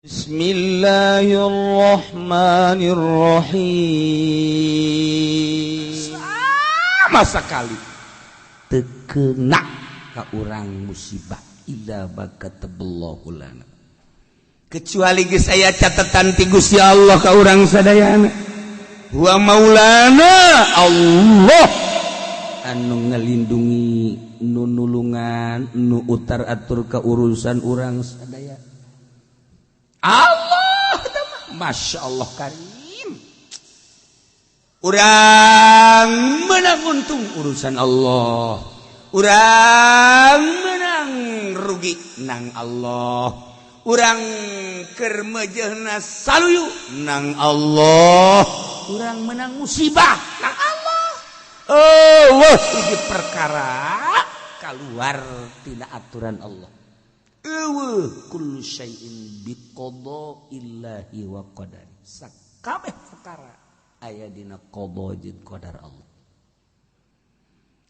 Bismillahirrahmanirrahim. Sama sekali tekena ka urang musibah illa bakatabullahu lana. Kecuali geus aya catatan ti Gusti Allah ka urang sadayana. Wa maulana Allah anu ngalindungi, nu nulungan, nu utar atur ka urusan urang sadaya. Allah, masya Allah karim. Urang menang untung urusan Allah. Urang menang rugi nang Allah. Urang keur meujeuhna saluyu nang Allah. Urang menang musibah nang Allah. Oh, iki perkara kaluar tina aturan Allah. Kullu syai'in biqadaillahi wa qadari. Sakabeh perkara aya dina qada jeung qadar Allah.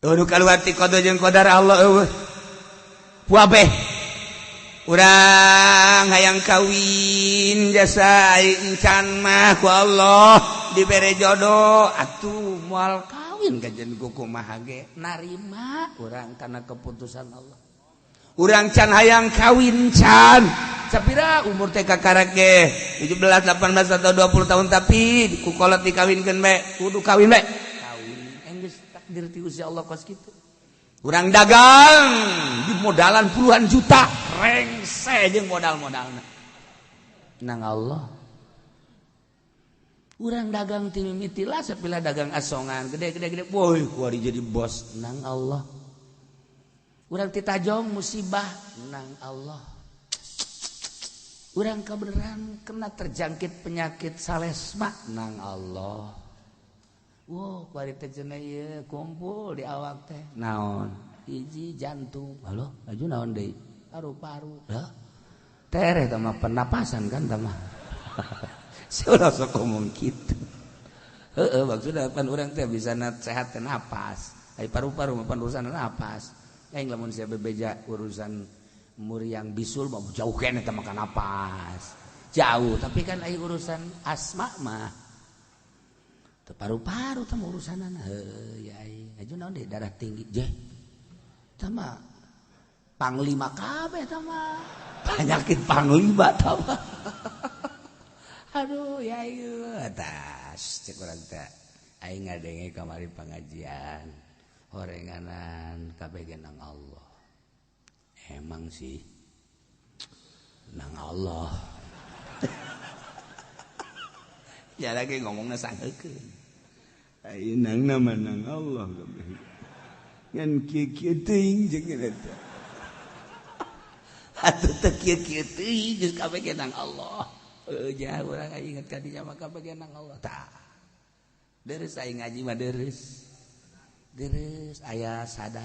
Nu kaluar ti qada jeung qadar Allah eueuh. Puabeh urang hayang kawin jasa encan mah ku Allah dibere jodoh atuh moal kawin kajen kumaha ge narima urang kana keputusan Allah. Urang can hayang kawin can sapira umur teh kakarek ge 17, 18 atau 20 tahun tapi ku kolot dikawinkeun be kudu kawin be kawin enggeus takdir ti Gusti Allah kos kitu. Urang dagang di modalan puluhan juta rengse jeung modal-modalna nang Allah. Urang dagang ti mimiti lah sapila dagang asongan gede boy kuari jadi bos nang Allah. Urang titajong musibah nang Allah. Urang kabeneran kena terjangkit penyakit salesma nang Allah. Wow, kuari teh cenah ieu kumpul di awak teh. Naon? Hiji jantung. Halo, aju naon deui? Paru-paru. Hah? Tereh tah mah pernapasan kan tah mah. Salah sok ngomong kitu. Heeh, maksudna pan urang teh bisa sehat teh napas. Ai paru-paru mah pan urusan napas. Lain lamun sia bebeja urusan muriang bisul mah jauh kene teh makan napas. Jauh, tapi kan aya urusan asma mah. Teu paru-paru teh urusanana. Heuh, ya ai. Aju naon deui darah tinggi. Jeh. Tah mah panglima kabeh tah mah. Penyakit panglima tah mah. Aduh, ya ieu atas cek urang teh. Aing ngadenge kamari pengajian. Horenganan kabeh nang Allah. Emang sih nang Allah. Ya lagi ngomongna sangeukeun. Ai nang nama nang Allah kabeh. Ngan kieu-kieu teuing jeung eta. Atuh teu kieu-kieu teuing geus kabeh nang Allah. Jah urang inget ka dinya mah kabeh nang Allah. Tah. Deres aing ngaji mah deres. Deres aya sadar.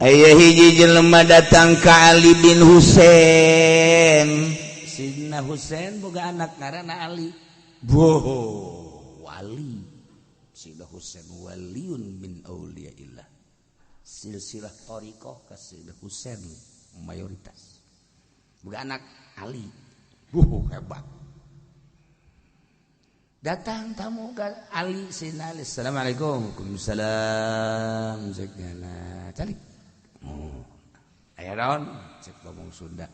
Aya hiji jelema datang ka Ali bin Husain. Sidna Husain boga anak ngaranna Ali. Boh, wali. Sidna Husain waliun min auliyaillah. Silsilah thariqah ka Sidna Husain mayoritas. Boga anak Ali. Boh, hebat. Datang tamu ke Ali Sina Ali. Assalamualaikum. Waalaikumsalam. Cekna calik. Aya naon? Cek ngomong Sunda.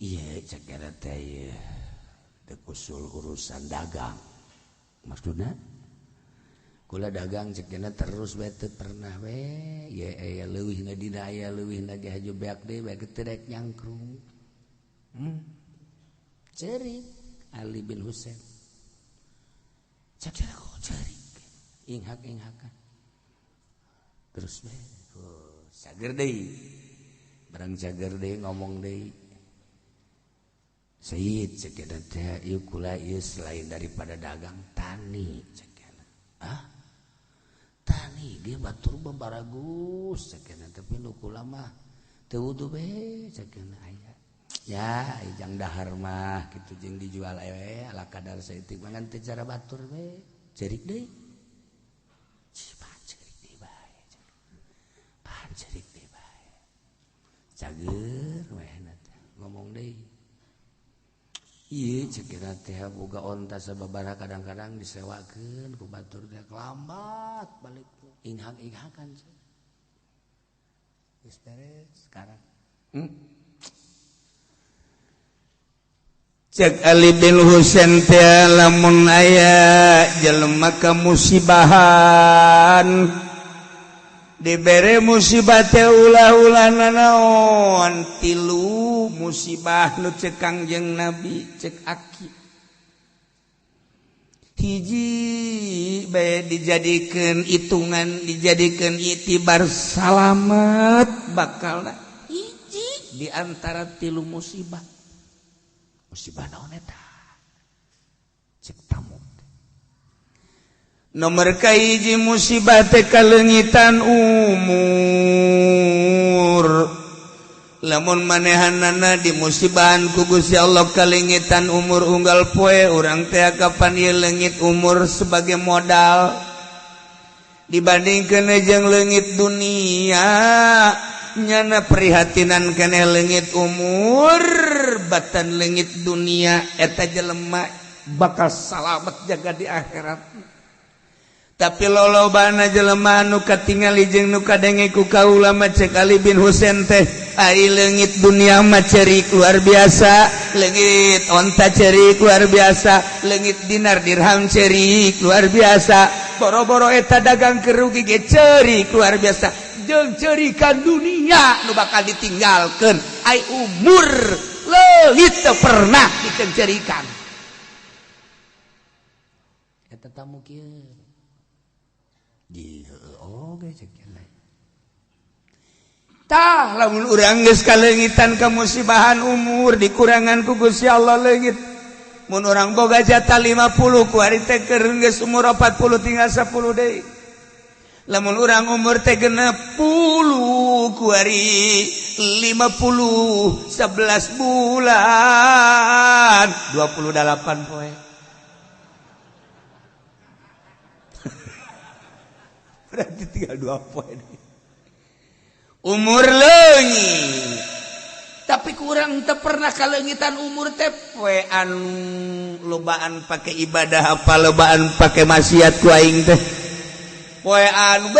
Iya cek gara teh ieu. Teu usul urusan dagang. Maksudna kula dagang cek kana terus bae teu pernah we. Ye aya leuwihna dina aya leuwihna ge haju beak deui bae teu rek nyangkrung. Cerik Ali bin Husain cakira kok cari inghak-inghakan terus be sager deui barang sager deui ngomong deui Sayyid cakira teh ieu kula ieu selain daripada dagang tani cakira tani dia batur babaragus cakira tapi nu kula mah teu wudu be cakira aya ya ijang dahar mah gitu jeung dijual we ala kadar saeutik mangan teh cara batur we cerik deui pan cerik deui bae pan cerik deui bae cager ngomong deh iya cekira teh boga onta sababaraha kadang-kadang disewakeun ku batur teh lambat balik inghak-inghakan geus beres sekarang Cek Ali bin Husain teh lamun aya jelema kamusibahan dibere musibah teh ulah-ulahna naon tilu musibah nu cek Kangjeng Nabi cek aki hiji bae dijadikeun hitungan dijadikeun itibar salamet bakalna hiji di antara tilu musibah naon eta cek tamu nomor kahiji musibah teh kalengitan umur lamun manehanana di musibahan ku Gusti Allah kalengitan umur unggal poe urang teh kapan ieu leungit umur sebagai modal dibandingkeun jeung leungit dunia nyana prihatinan keneh leungit umur batan leungit dunia eta jelema bakal salamet jaga di akhirat tapi lolobana jelema anu katingali jeung nu kadenge ku kaula mah cek Ali bin Husain teh ai leungit dunia mah ceurik luar biasa leungit onta ceurik luar biasa leungit dinar dirham ceurik luar biasa boro-boro eta dagang kerugi ge ceurik luar biasa jeung ceurikan dunia nu bakal ditinggalkeun ai umur leungit teu pernah dikencerikan eta tamu kieu di oge cek lain tah lamun urang geus kaleungitan kamusibahan umur dikurangan ku Gusti Allah leungit mun urang boga jatah 50 ku ari teh keur geus umur 40 tinggal 10 deui lamun urang umur teh 60 ku ari 50 11 bulan 28 poe berarti tinggal 2 poe umur leungit tapi kurang teu pernah kaleungitan umur teh poe anu lobaan pake ibadah apa lobaan pake maksiat ku aing teh poe anu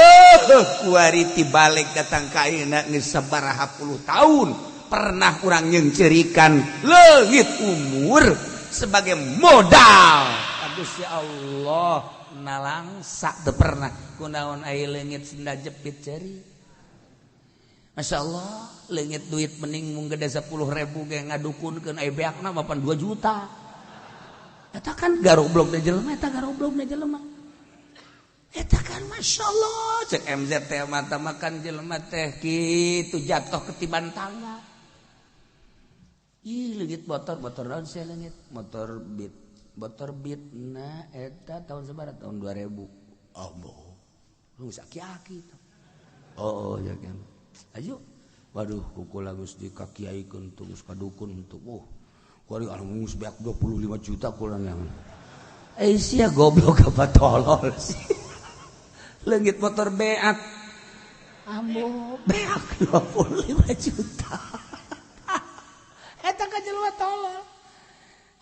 kuari tibalik datang ka ayeuna geus sabaraha puluh tahun pernah urang nyencerikan leungit umur sebagai modal Gusti Allah nalangsa teu pernah kunaon aya leungit senda jepit ceuri Masya Allah leungit duit mending mung gede 10.000 ge ngadukunkeun aya beakna 2 juta eta kan garoblok na jelema eta garoblok na jelema eta kan Masya Allah cek MZ teh mata makan jelema teh kitu jatuh ketiban tangga ih leungit motor naon sia leungit motor beat na eta tahun sabaraha tahun 2000 Allah lu sakiaki oh ya kan ayo waduh kukula geus dikakiaikeun teu geus kadukun teu kuari anu geus beak 25 juta kula nang sia goblok apa tolol sih leungit motor beak ambo beak 25 juta eta ka jelema tolol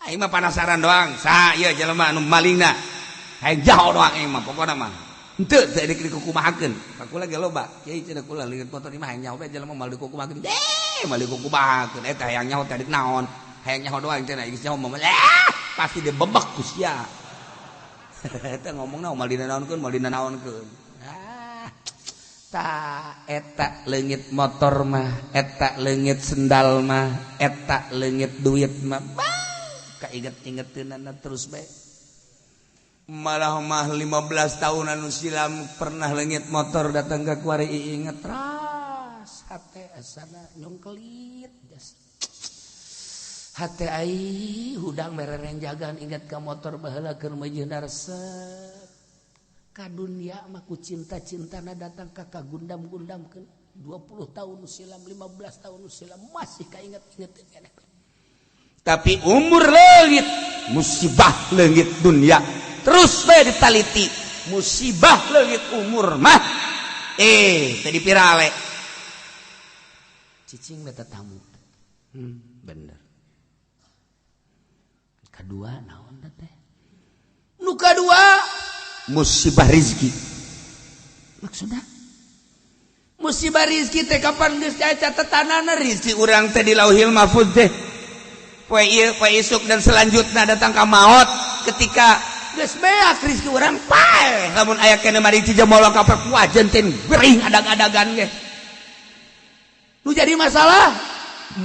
aing mah penasaran doang sa ieu jelema anu malingna hayang jauh doang aing mah pokona mah henteu teh dikukumahakeun kakula ge loba kieu cenah kula leungit motor ieu mah hayang nyaho bae jelema mal dikukumahakeun mal dikukumahakeun eta hayang nyaho teh naon hayang nyaho doang cenah geus nyaho mah pasti dibebek ku sia eta ngomongna mal dinaonkeun ta eta leungit motor mah eta leungit sendal mah eta leungit duit mah kainget-ingeteunana terus bae malah mah 15 tahun anu silam pernah leungit motor datang ka kuari inget ras hate asana nyongkelit hate ai hudang merereng jagaan inget ka motor baheula keur meujeunna resep ka dunia mah ku cinta-cintana datang ka kagundam-gundamkeun 20 tahun silam 15 tahun silam masih kainget-inget keneh tapi umur leungit musibah leungit dunia terus bae ditaliti musibah leungit umur mah tadi pirale cicing beta tamu. Bener. Kedua naon teh? Nu kadua musibah rezeki. Maksudna musibah rezeki teh kapan geus aya catatanana rezeki urang teh di Lauhil Mahfuz teh. Poe ieu poe isuk dan selanjutnya datang ka maut ketika geus beak rezeki urang pae lamun aya keneh mari ti jemol ka wajen teh bering adag-adagan ge. Nu jadi masalah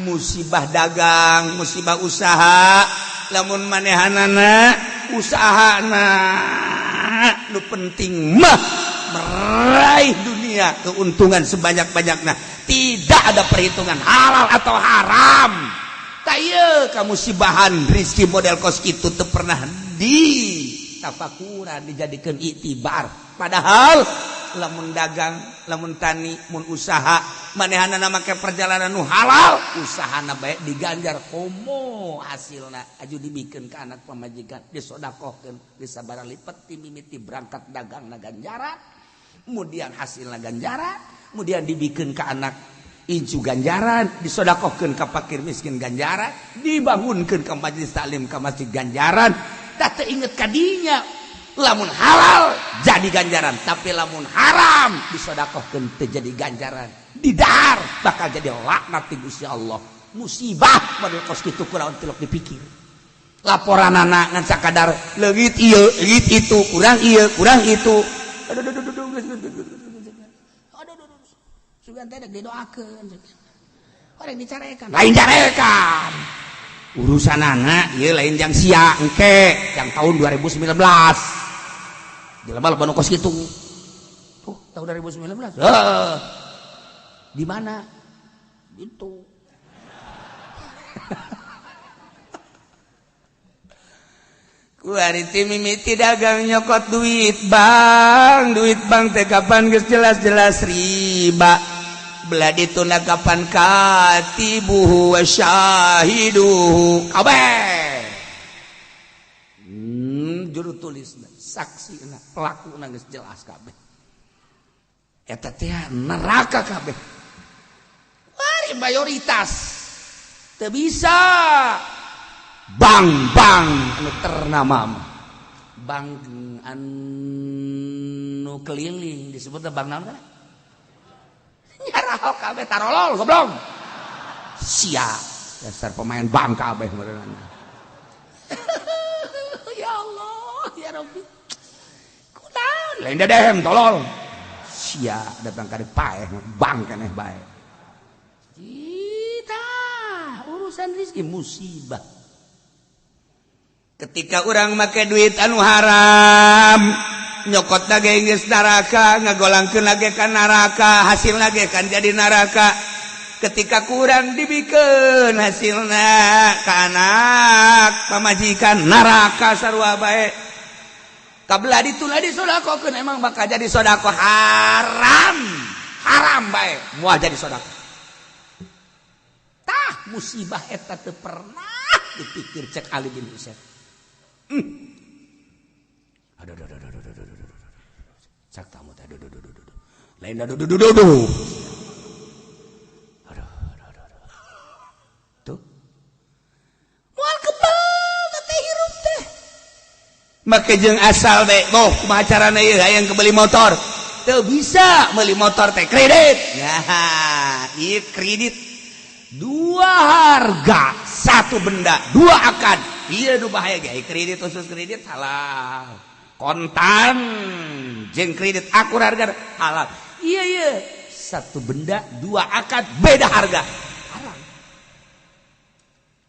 musibah dagang, musibah usaha, lamun manehanana usahana nu penting mah meraih dunia keuntungan sebanyak-banyaknya, tidak ada perhitungan halal atau haram. Taya kamu musibahan rezeki model kos kitu teu pernah ditafakuran dijadikan iktibar, padahal lamun dagang, lamun tani, mun usaha, manehanana make perjalanan nu halal, usahana bae diganjar komo hasilna aju dibikeun ka anak pamajikan, disodakohkeun, disabaraha lipat ti mimiti berangkat dagangna ganjaran, kemudian hasilna ganjaran, kemudian dibikeun ka anak incu ganjaran, disodakohkeun ka fakir miskin ganjaran, dibangunkeun ka majelis taklim ka masjid ganjaran, da teu inget ka dinya. Lamun halal jadi ganjaran, tapi lamun haram disodakohkeun teu jadi ganjaran, didahar bakal jadi laknat ti Gusti Allah. Musibah model kos kitu kunaon teu dipikir. Laporanana ngan sakadar leungit ieu, leungit itu, kurang ieu, kurang itu. Aduh. Sugan teh didoakeun. Orang dicarekan. Lain carekan. Urusanana ieu lain jang sia engke, yang tahun 2019. Jelema loba nu kos kitu. Tuh, tahun 2019. Di mana? Itu. Kuari ti mimiti dagang nyokot duit bang teh kapan geus jelas-jelas riba. Belah ditunda kapan katibuhu wa syahiduhu kabeh. Juru tulisna, saksina, pelakuna geus jelas kabeh. Eta teh neraka kabeh. Wari mayoritas teu bisa. Bang anu ternama bang anu keliling disebutna bang naon kana? Nyarahol kabeh tarolol goblok. Sia dasar pemain bang kabeh meureunna. Ya Allah, ya Rabbi. Kunaon lain dadehem tolol. Sia datang ka paeh bang keneh bae. Kita urusan rezeki musibah. Ketika orang make duit anu haram, nyokot lage geus neraka, ngagolangkeun lage ka neraka, hasil lage kan jadi neraka. Ketika kurang dibikeun hasilna ka anak pamajikan neraka sarua bae. Kabelah dituna disodakokeun emang bakal jadi sodako haram bae, moal jadi sodako. Tah musibah eta teu pernah dipikir cek Ali bin Husain. Aduh. Cak tamu teh aduh. Lain aduh. Aduh. Tuh. Moal kebal teh hirup teh. Make jeung asal teh, boh kumaha carana ieu hayang kebeli motor. Teu bisa meuli motor teh kredit. Nah, ieu kredit. Dua harga, satu benda, dua akad. Iya nu bahaya ge kredit khusus kredit halal. Kontan jeung kredit akur harga halal. Iya. Satu benda, dua akad, beda harga. Haram.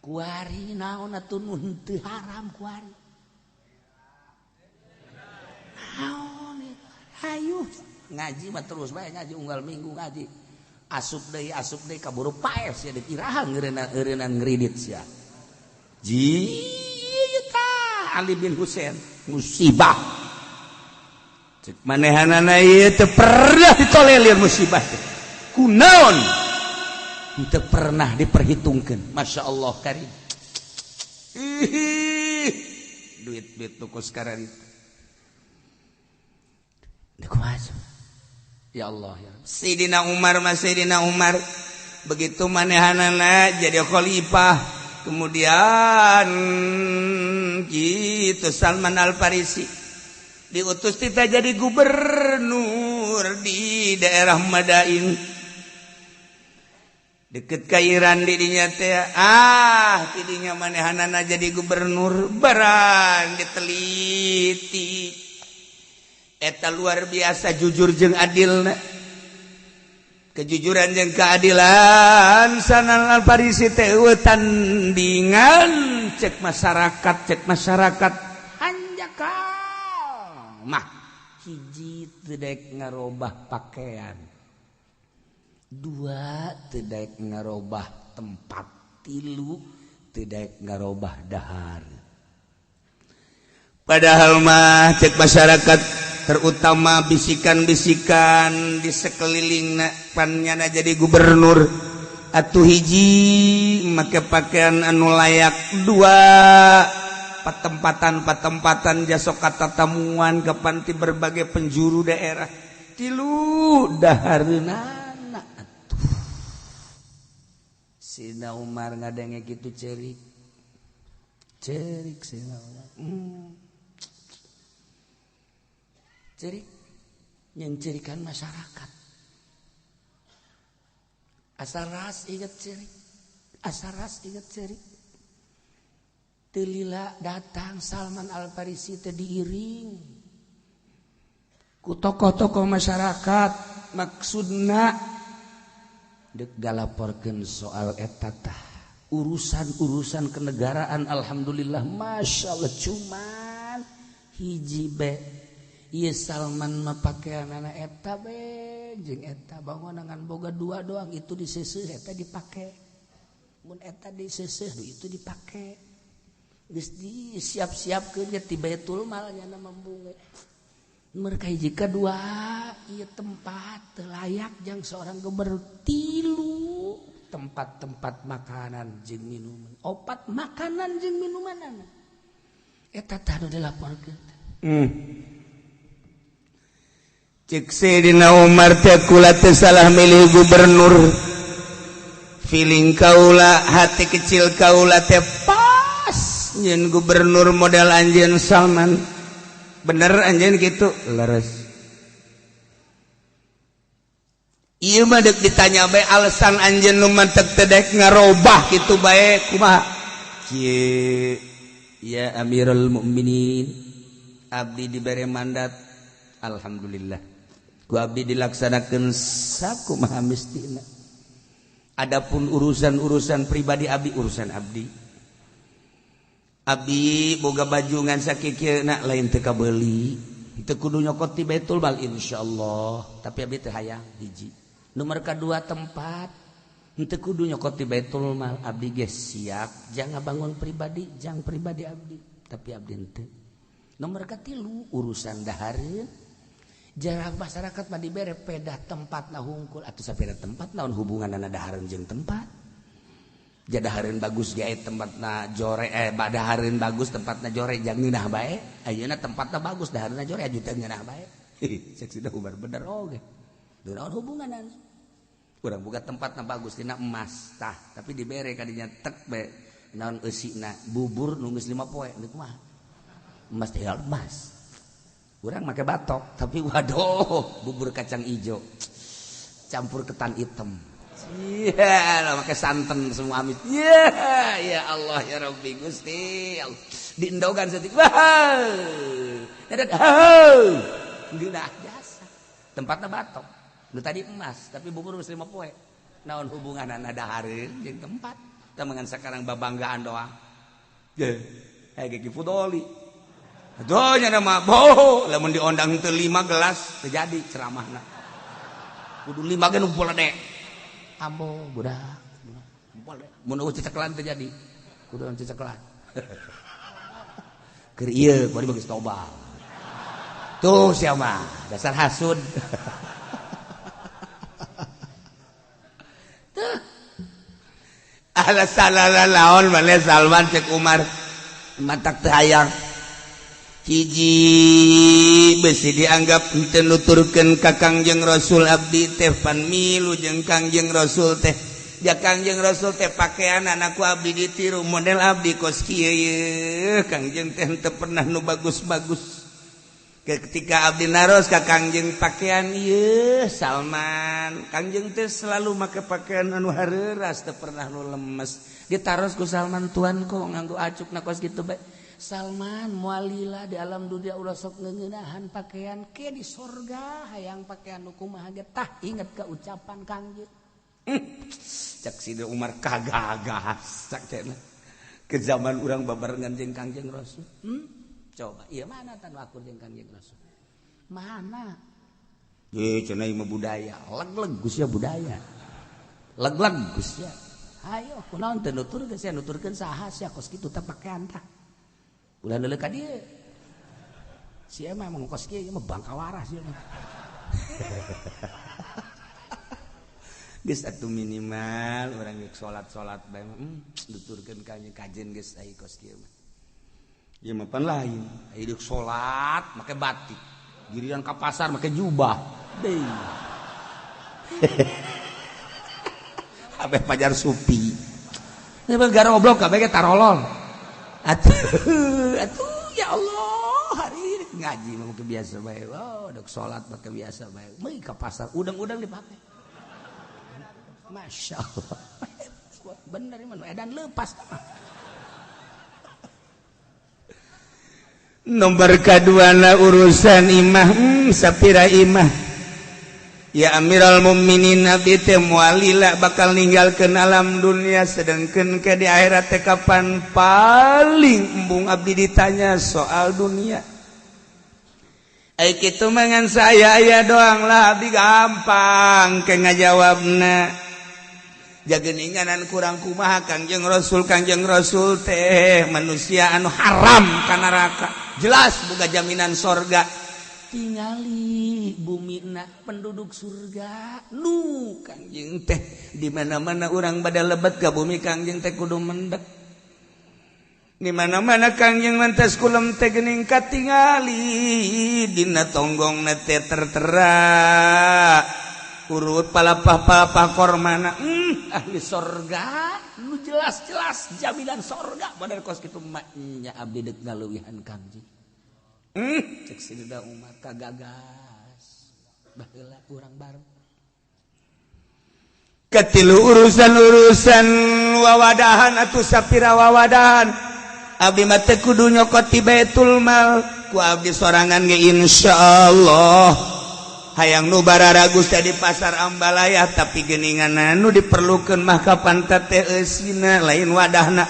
Kuari naon atuh nun teu haram kuari. Naon hayu ngaji mah terus bae ngaji unggal minggu ngaji. Asup deui kaburu paes sia ditirahan ngeureunana ngredit sia. Jita Ali bin Husain musibah. Cek manehanana ieu teu pernah ditolerir musibah teh. Kunaon? Teu pernah diperhitungkeun. Masyaallah karim. Duit tuku sekarang itu. Kumaha? Ya Allah ya. Sayyidina Umar begitu manehanana jadi khalifah. Kemudian gitu Salman Al-Farisi diutus kita jadi gubernur di daerah Madain deket ka Iran didinya teh tidinya manehanana jadi gubernur barang diteliti eta luar biasa jujur jeung adilna kejujuran jeung keadilan Salman Al-Farisi teh tandingan cek masyarakat hanjakal mah hiji teu daek ngarobah pakaian, dua teu daek ngarobah tempat, tilu teu daek ngarobah dahar. Padahal mah cek masyarakat terutama bisikan-bisikan di sekelilingna pannyana jadi gubernur atuh hiji make pakaian anu layak, dua patempatan jasok kata tamuan ke panti berbagai penjuru daerah, tilu dahareunana atuh. Sina Umar ngadenge kitu cerik Sina Umar cerik nyencerikan masyarakat. Asaras ingat cerik telila datang Salman Al-Farisi teh diiring ku tokoh-tokoh masyarakat, maksudna dek galaporkeun soal eta tah urusan kenegaraan. Alhamdulillah masyaallah cuman hiji be ieu Salman mah pakaianana eta be jeung eta bangunangan boga dua doang itu diseuseuh eta dipake, mun eta diseuseuh itu dipake. Geus disiap-siapkeun ti Baitul Mal nya mambunge. Mereka hiji kedua ieu tempat teu layak jang seorang gubernur, tilu tempat-tempat makanan jeung minuman, opat makanan jeung minumanana eta tah nu dilaporkeun. Cek Sayyidina Umar teh kula teu salah milih gubernur, feeling kaula hati kecil kaula teh nyen gubernur model anjeun Salman. Bener anjeun kitu leres. Ieu mah deuk ditanya bae alasan anjeun nu mantep teu daek ngarobah kitu bae kumaha? Kieu ya Amirul Mukminin, abdi dibere mandat alhamdulillah. Ku abdi dilaksanakeun sakumaha mestina. Adapun urusan pribadi abdi urusan abdi. Abdi boga baju ngan sakikieuna lain teu kabeuli, teu kudu nyokot ti Baitul Mal insyaallah, tapi abdi teu hayang hiji. Nomor kadua tempat teu kudu nyokot ti Baitul Mal, abdi ge siap jangan bangun pribadi, jang pribadi abdi, tapi abdi teu. Nomor katilu urusan dahareun jarang masyarakat mah dibere pedah tempatna hungkul atuh sapeda tempat naon hubunganna dahareun jeung tempat. Jadahareun bagus ge tempatna jore badahareun bagus tempatna jore jang ngeunah bae, ayeuna tempatna bagus dahareunna jore aju teu ngeunah bae. Cek Sina Umar bener oge. Teu naon hubunganan. Urang boga tempatna bagus dina emas tah, tapi dibere ka dinya tek bae naon eusina bubur nu geus 5 poe teu kumaha. Emas teh emas. Urang make batok, tapi waduh bubur kacang ijo campur ketan hitam. Iya, pakai santan semua amis. Iya, ya Allah ya Rabbi Gusti. Diendogan setik. Wah. Dadat. Geunah jasa. Tempatna batok. Nu tadi emas, tapi bubur geus 5 poe. Naon hubunganna dahareun jeung tempat? Tamangan sakarang babanggaan doang. Ge, aya ge Fudoli. Aduh nya mah boh, lamun diondang teu 5 gelas teu jadi ceramahna. Kudu 5 ge nu poledek. Ambo budak mun cecekelan terjadi kudu cecekelan keur ieu bari geus tobat tuh sia mah dasar hasud alasan laon mane Salman cek Umar matak teu hayang hiji besi dianggap henteu nuturkeun ka Kangjeng Rasul abdi teh pan milu jeung Kangjeng Rasul teh ya Kangjeng Rasul teh pakaian anakku abdi ditiru model abdi kos kieu ye Kangjeng teh teu pernah nu bagus-bagus ketika abdi naros ka Kangjeng pakaian ieu Salman Kangjeng teh selalu make pakaian anu hareuras teu pernah nu lemes ditaros ku Salman tuan kok nganggo acukna kos kitu bae Salman mualila di alam dunia ulah sok ngeuneunahan pakaian ke di sorga hayang pakaian nu kumaha ge tah inget ka ucapan Kangjeng cak Sidi Umar kagagas cak cenah ke zaman urang babarengan jeung Kangjeng Rasul coba iya mana tan wakur jeung Kangjeng Rasul mana ye cenah ieu budaya leg-leg Gus ya budaya leg-leg Gus ya ayo kunaon teu nuturkeun sia nuturkeun saha sia kos kitu teh pakaian tah ulah leuleuh ka dieu sia mah kos kieu mah bangka waras sia geus atuh minimal urang geus salat bae nuturkeun ka kajen geus ai kos kieu mah ieu mah pan lain ai deuk salat make batik giliran ka pasar make jubah deui abe pajar supi ieu gara goblok kabeh ge tarolol atuh ya Allah hari ngaji mah make biasa bae deuk salat make biasa bae meuli ka pasar udang-udang dipake Masya Allah bener man edan lepas nomor kaduana urusan imah sapira imah ya Amirul Mukminin Nabi teh mualila bakal ninggalkeun alam dunia sedengkeun ke di akhirat teh kapan paling embung abdi ditanya soal dunia ai kitu mangan saya aya doang lah abdi gampang ke ngajawabna jageninganan kurang kumaha Kangjeng Rasul teh manusia anu haram ka neraka jelas boga jaminan sorga tingali bumina penduduk surga nu Kangjeng teh di mana-mana urang bada lebet ka bumi Kangjeng teh kudu mendek di mana-mana Kangjeng mantes kulem teh geuning katingali dina tonggongna teh tertera urut palapah kormana ahli sorga nu jelas-jelas jaminan sorga bener kos kitu nya abdi deuk ngaleuwihan Kangjeng cek Sida Umar kagagas baheula urang bareng katilu urusan wawadahan atuh sapira wawadahan abdi mah teh kudu nyokot ti Baitul Mal ku abdi sorangan ge insyaallah hayang nu bararagus teh di pasar Ambalaya tapi geuningan nu diperlukeun mah kapan teh eusina lain wadahna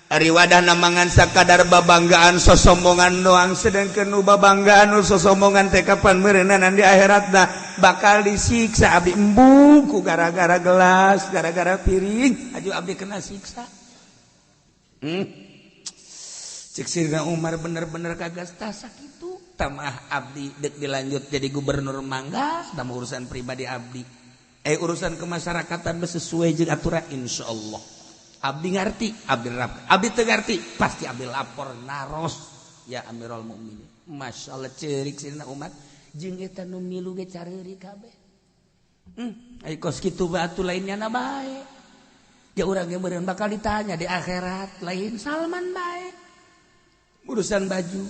ari wadahna mangan sakadar babanggaan sosombongan doang sedengkeun nu babanggaan nu sosombongan teh kapan meureunan di akhiratna bakal disiksa abdi embung ku gara-gara gelas gara-gara piring aju abdi kena siksa cek Sirna Umar bener-bener kagas tah sakitu tamah abdi dek dilanjut jadi gubernur mangga sama urusan pribadi abdi urusan kemasyarakatan sesuai jeung aturan insyaallah abdi ngarti abdi teu ngarti pasti abdi lapor naros ya Amirul Mukminin masyaallah ceurik Sirna Umar jeung eta nu milu ge careurik kabeh ai kos kitu batu lainnya na bae ya urang ge meureun bakal ditanya di akhirat lain Salman bae urusan baju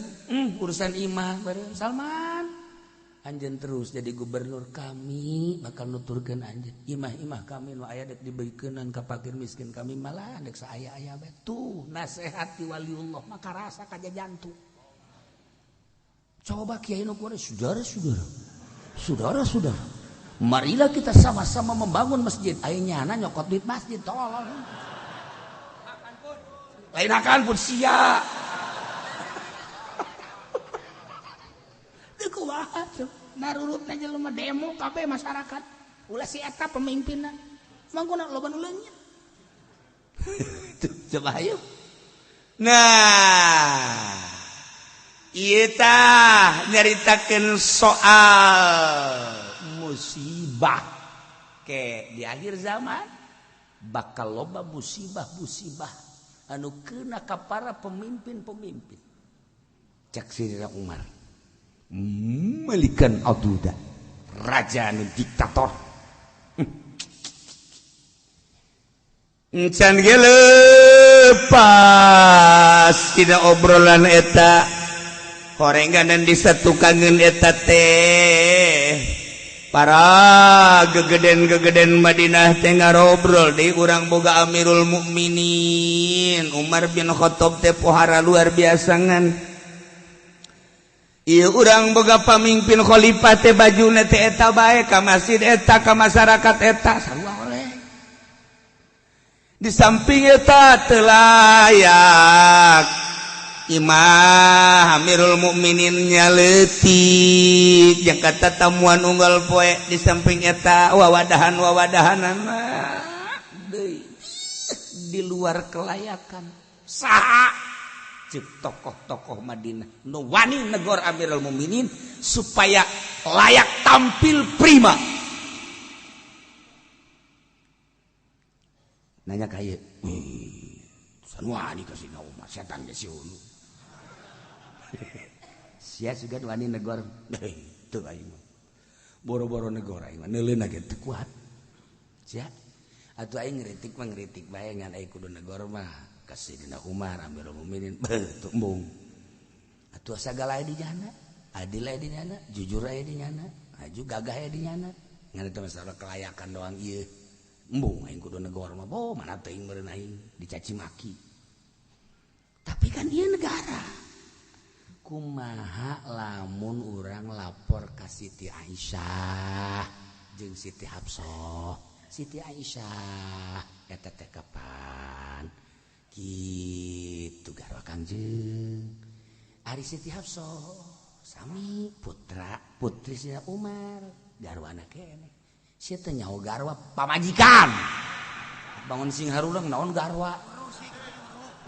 urusan imah bareng Salman anjeun terus jadi gubernur kami bakal nuturkeun anjeun imah-imah kami nu aya dek dibeukeunnan ka fakir miskin kami malah dek saaya-aya bae tuh nasihat ti waliullah maka rasa ka jantung coba kiai nu kuat saudara-saudara marilah kita sama-sama membangun masjid aya nyana nyokot duit masjid tolong lain akan pun sia narurutna jelema demo kabeh masyarakat ulah si eta pemimpinna mangkuna loba nu leungit coba ayo nah ieu tah nyaritakeun soal musibah ke di akhir zaman bakal loba musibah anu keuna ka para pemimpin cek Sirina Umar Malikan Aduda raja anu diktator can lepas tidak obrolan eta horenganan disatukangen eta teh para gegeden Madinah teh ngarobrol di urang boga Amirul Mukminin Umar bin Khattab teh pohara luar biasa ngan ieu urang boga pamimpin khalifah teh bajuna teh eta bae ka masjid eta ka masyarakat eta sarua oleh di samping eta teu layak Imam Amirul Mukminin nyaleutik yang kata tamuan unggal poe di samping eta wawadahan-wawadahanana deui di luar kelayakan saha cek tokoh-tokoh Madinah nu wani negor Amirul Mukminin supaya layak tampil prima nanya kaya san wani kasih nauma setan geus hulu sia juga wani negor teu aing mah boro-boro negor aing mah neuleuna ge teu kuat sia atuh aing ngritik mah ngritik bae ngan aing kudu negor mah ka Sayyidina Umar Amirul Mukminin teu embung atuh sagala aya di nyana adil aya di nyana jujur aya di nyana aju gagah aya di nyana ngan eta masalah kelayakan doang ieu embung aing kudu negor mah mana teuing meureun aing dicaci maki tapi kan ieu negara kumaha lamun urang lapor ka Siti Aisyah jeung Siti Hafsah Siti Aisyah eta teh kapan kitu garwa Kangjeng ari Siti Hafsah sami putri Sayyidina Umar garwana keneh sia teh nyaho garwa pamajikan bangun sing haruleung naon garwa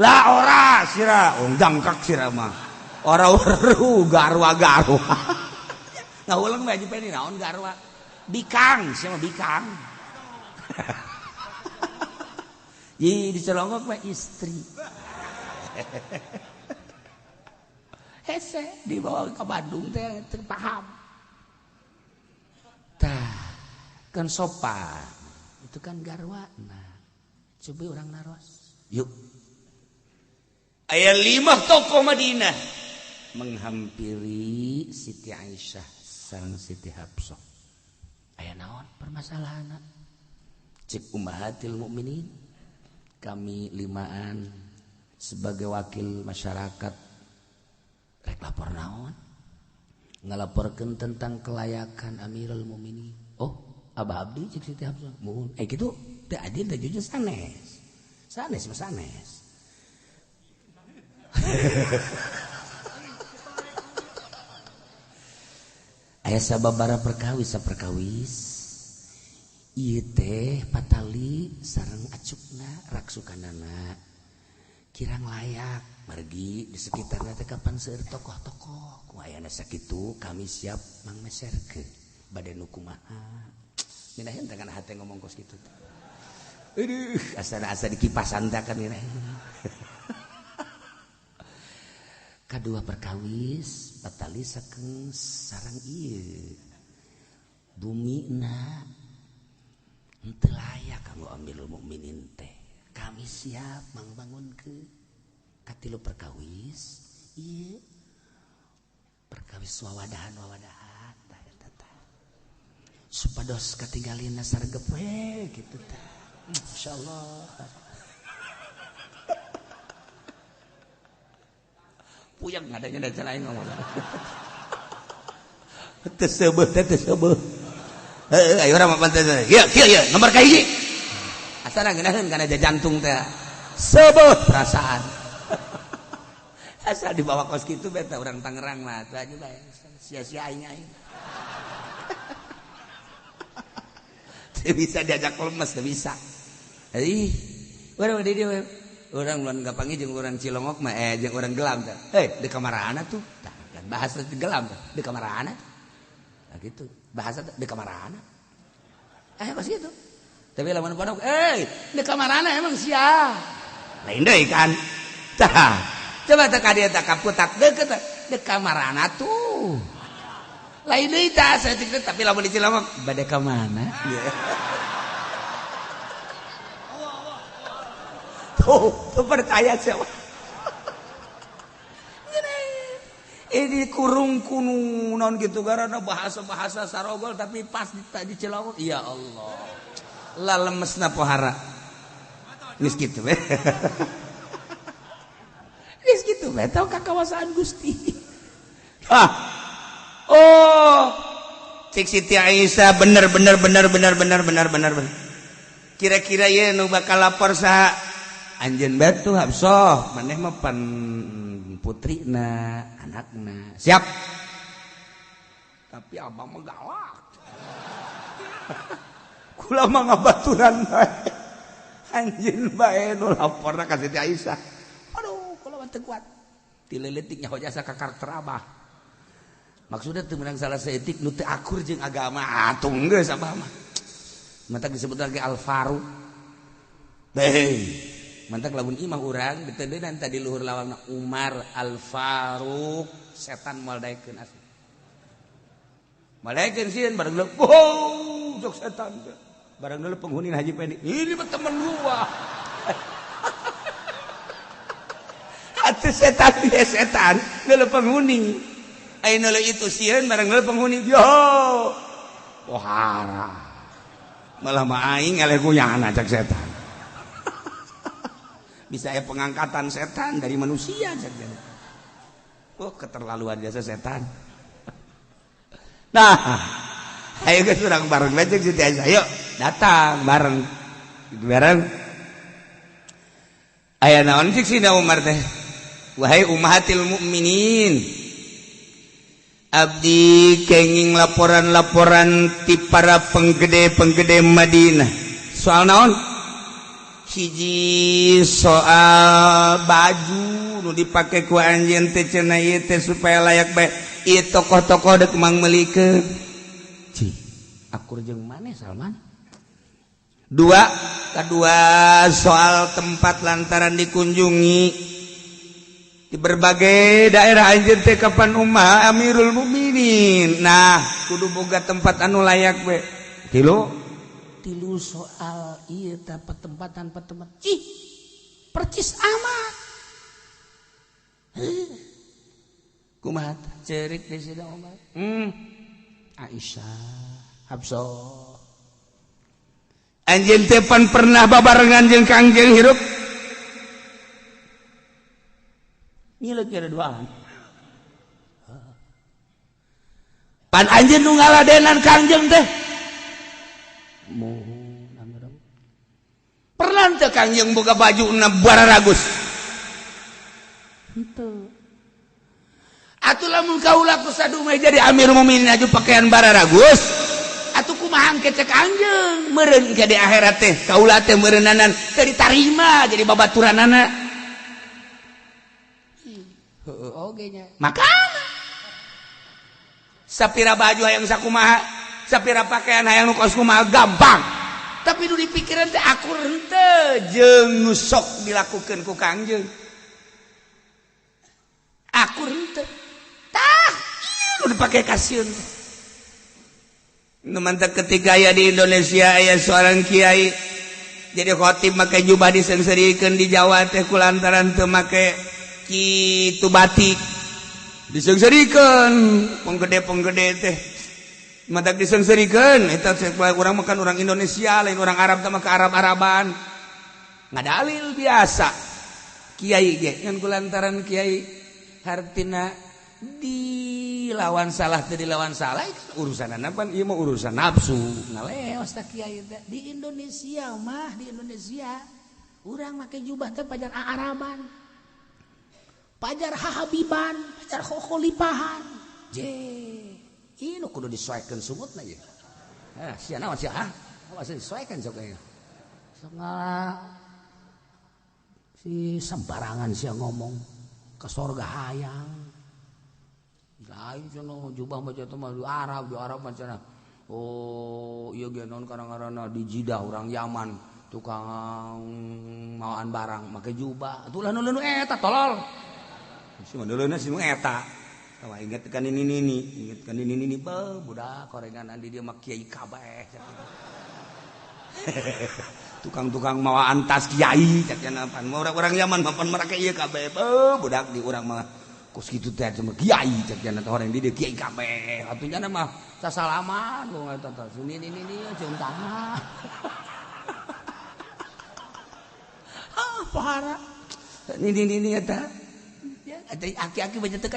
lah ora sira dangkak sira mah ora garwa ngauleung mah peni naon garwa bikang sia mah bikang Yi dicelongok mah istri hese dibawa ke Bandung teh teu paham tah kan sopan itu kan garwa nah coba orang naros yuk aya 5 tokoh Madinah menghampiri Siti Aisyah sareng Siti Hafsah aya naon permasalahanna cek ummahatil mukminin kami 5an sebagai wakil masyarakat rek lapor naon ngalaporkeun tentang kelayakan Amirul Mukminin oh Abah Abdi cek Siti Hafsah mohon kitu teu adil teh jujur sanes mah sanes aya sababaraha perkawis ieu teh patali sareng acukna raksukanana kirang layak margi di sekitarna teh kapan seueur tokoh-tokoh ku ayana sakitu kami siap mangmeserkeun bade nu kumaha mina henteu kana hate ngomong kos kitu aduh asa dikipasan teh kan mina kadua perkawis patali sakeung sareng ieu bumina henteu layak kanggo Amirul Mukminin teh kami siap mangbangunkeun katilu perkawis ieu perkawis wawadahan tah eta teh supados katinggalina sargep we kitu teh insyaallah puyang ngadanya dan lain ngomong tersebut ayo urang mah pantes ya nomor kahiji asana ngeunaheun kana jantung teh sebut perasaan asal dibawa kos kitu beta urang Tangerang mah teu aja bae sia-sia aing teu bisa diajak lemes teu bisa urang di dieu urang ulun gapangi jeung urang Cilongok mah jeung urang Gelam teh di kamarana tuh tah kan bahasa di Gelam teh di kamarana nah gitu bahasa di kamarana pas gitu tapi lamun pondok di kamarana emang sia lain deui kan tah coba teh ka dieu teh kaputak deukeut di kamarana tuh lain deui tah saeutik tapi lamun di Cilongok bade ka mana tuh percaya siapa ini kurung kunu non gitu karena bahasa sarogol tapi pas di Cilawur ya Allah lah lemesna pohara geus kitu we geus kitu we tau kakawasaan Gusti cik Siti Aisyah bener kira-kira ye nu bakal lapor saha anjeun batu Habsah maneh mah pan putrina anakna siap tapi abang mah galak kula mah ngabaturan bae anjeun bae nu laporna ka Siti Aisyah aduh kula mah teu kuat tileletik nyaho jasa ka karakter abah maksudnya teu meunang salah saeutik nu teu akur jeung agama atuh geus abah mah mantap disebut lagi Al-Faruq mantap lamun imam urang diteudeun tadi luhur lawangna Umar Al-Faruq setan moal daekeun asli moal daekeun sieun bareng leup sok setan bareng leup penghuni Haji Pendi ini mah temen gua atuh setan dia setan leup penghuni ayeuna leuh itu sieun bareng leup penghuni yo pohara malah mah aing eleh guyana cak setan bisa ya pengangkatan setan dari manusia saja. Keterlaluan jasa setan. Nah, ayo guys urang bareng aja Siti Aisyah. Ayo datang bareng. Bareng. Aya naon cik Sina Umar teh? Wahai ummahatil mukminin. Abdi kenging laporan-laporan ti para penggede-penggede Madinah. Soal naon? hiji soal baju nu dipake ku anjeun teh cenah ieu teh supaya layak bae ieu tokoh-tokoh dek mang meulikeun ci akur jeung maneh Salman kedua soal tempat lantaran dikunjungi di berbagai daerah anjeun teh kapan umah Amirul Mukminin nah kudu boga tempat anu layak bae tilu soal iya petempatan percis amat kumaha cerik di sini Umar Aisyah Habsah anjeun teh pan pernah babarengan jeung Kangjeng hirup ngileuk ada duaan pan anjeun nu ngaladenan Kangjeng teh pernah teu Kangjeng boga baju na bararagus henteu atuh lamun kaula kusadume jadi Amirul Mukminin aju pakaian bararagus atuh kumaha engke cek Kangjeng meureun ke di akhirat teh kaula teh meureunanan teu ditarima jadi babaturanana heueuh oge nya makana sapira baju hayang sakumaha sapira pakaian hayang nu kos kumaha gampang tapi nu dipikiran teh akur henteu jeung nu sok dilakukeun ku Kangjeng akur henteu tah ieu nu dipake kasieun nu mantep ketika aya di Indonesia aya seorang kiai jadi khatib make jubah disengsirikeun di Jawa teh kulantaran teu make kitu batik disengsirikeun penggede-penggede teh matak disengsirikeun eta urang makan orang Indonesia lain orang Arab teh mah ke Arab-Araban ngadalil biasa kiai ge ngan kulantaran kiai hartina dilawan salah teh dilawan salah urusanana pan ieu mah urusan nafsu ngaleos tah kiai teh di Indonesia urang make jubah teh pajar Araban pajar hahabiban pajar khokholipahan ini kudu disesuaikan sumutna ya. Sia naon sia Masa disesuaikan sok aya. Sok ngalah si sembarangan sia ngomong ke sorga hayang. Lain cenah jubah baca teh mah di Arab macana. Oh, ieu ge naon karang-karana di Jidah urang Yaman, tukang mawaan barang make jubah. Atuh nu eta tolol. Si mandeuleuna si nu eta. Tawa ingatkan ini budak korengan andi dia mah kiai kabeh tukang-tukang mawa antas kiai caknya pan orang-orang zaman papan mereka ieu kabeh budak di urang mah kos kitu teh cuma kiai caknya orang di dieu kiai kabeh atunya mah sasalaman lu eta teh ini jeung tanah pahara ini eta ya aki-aki baca teu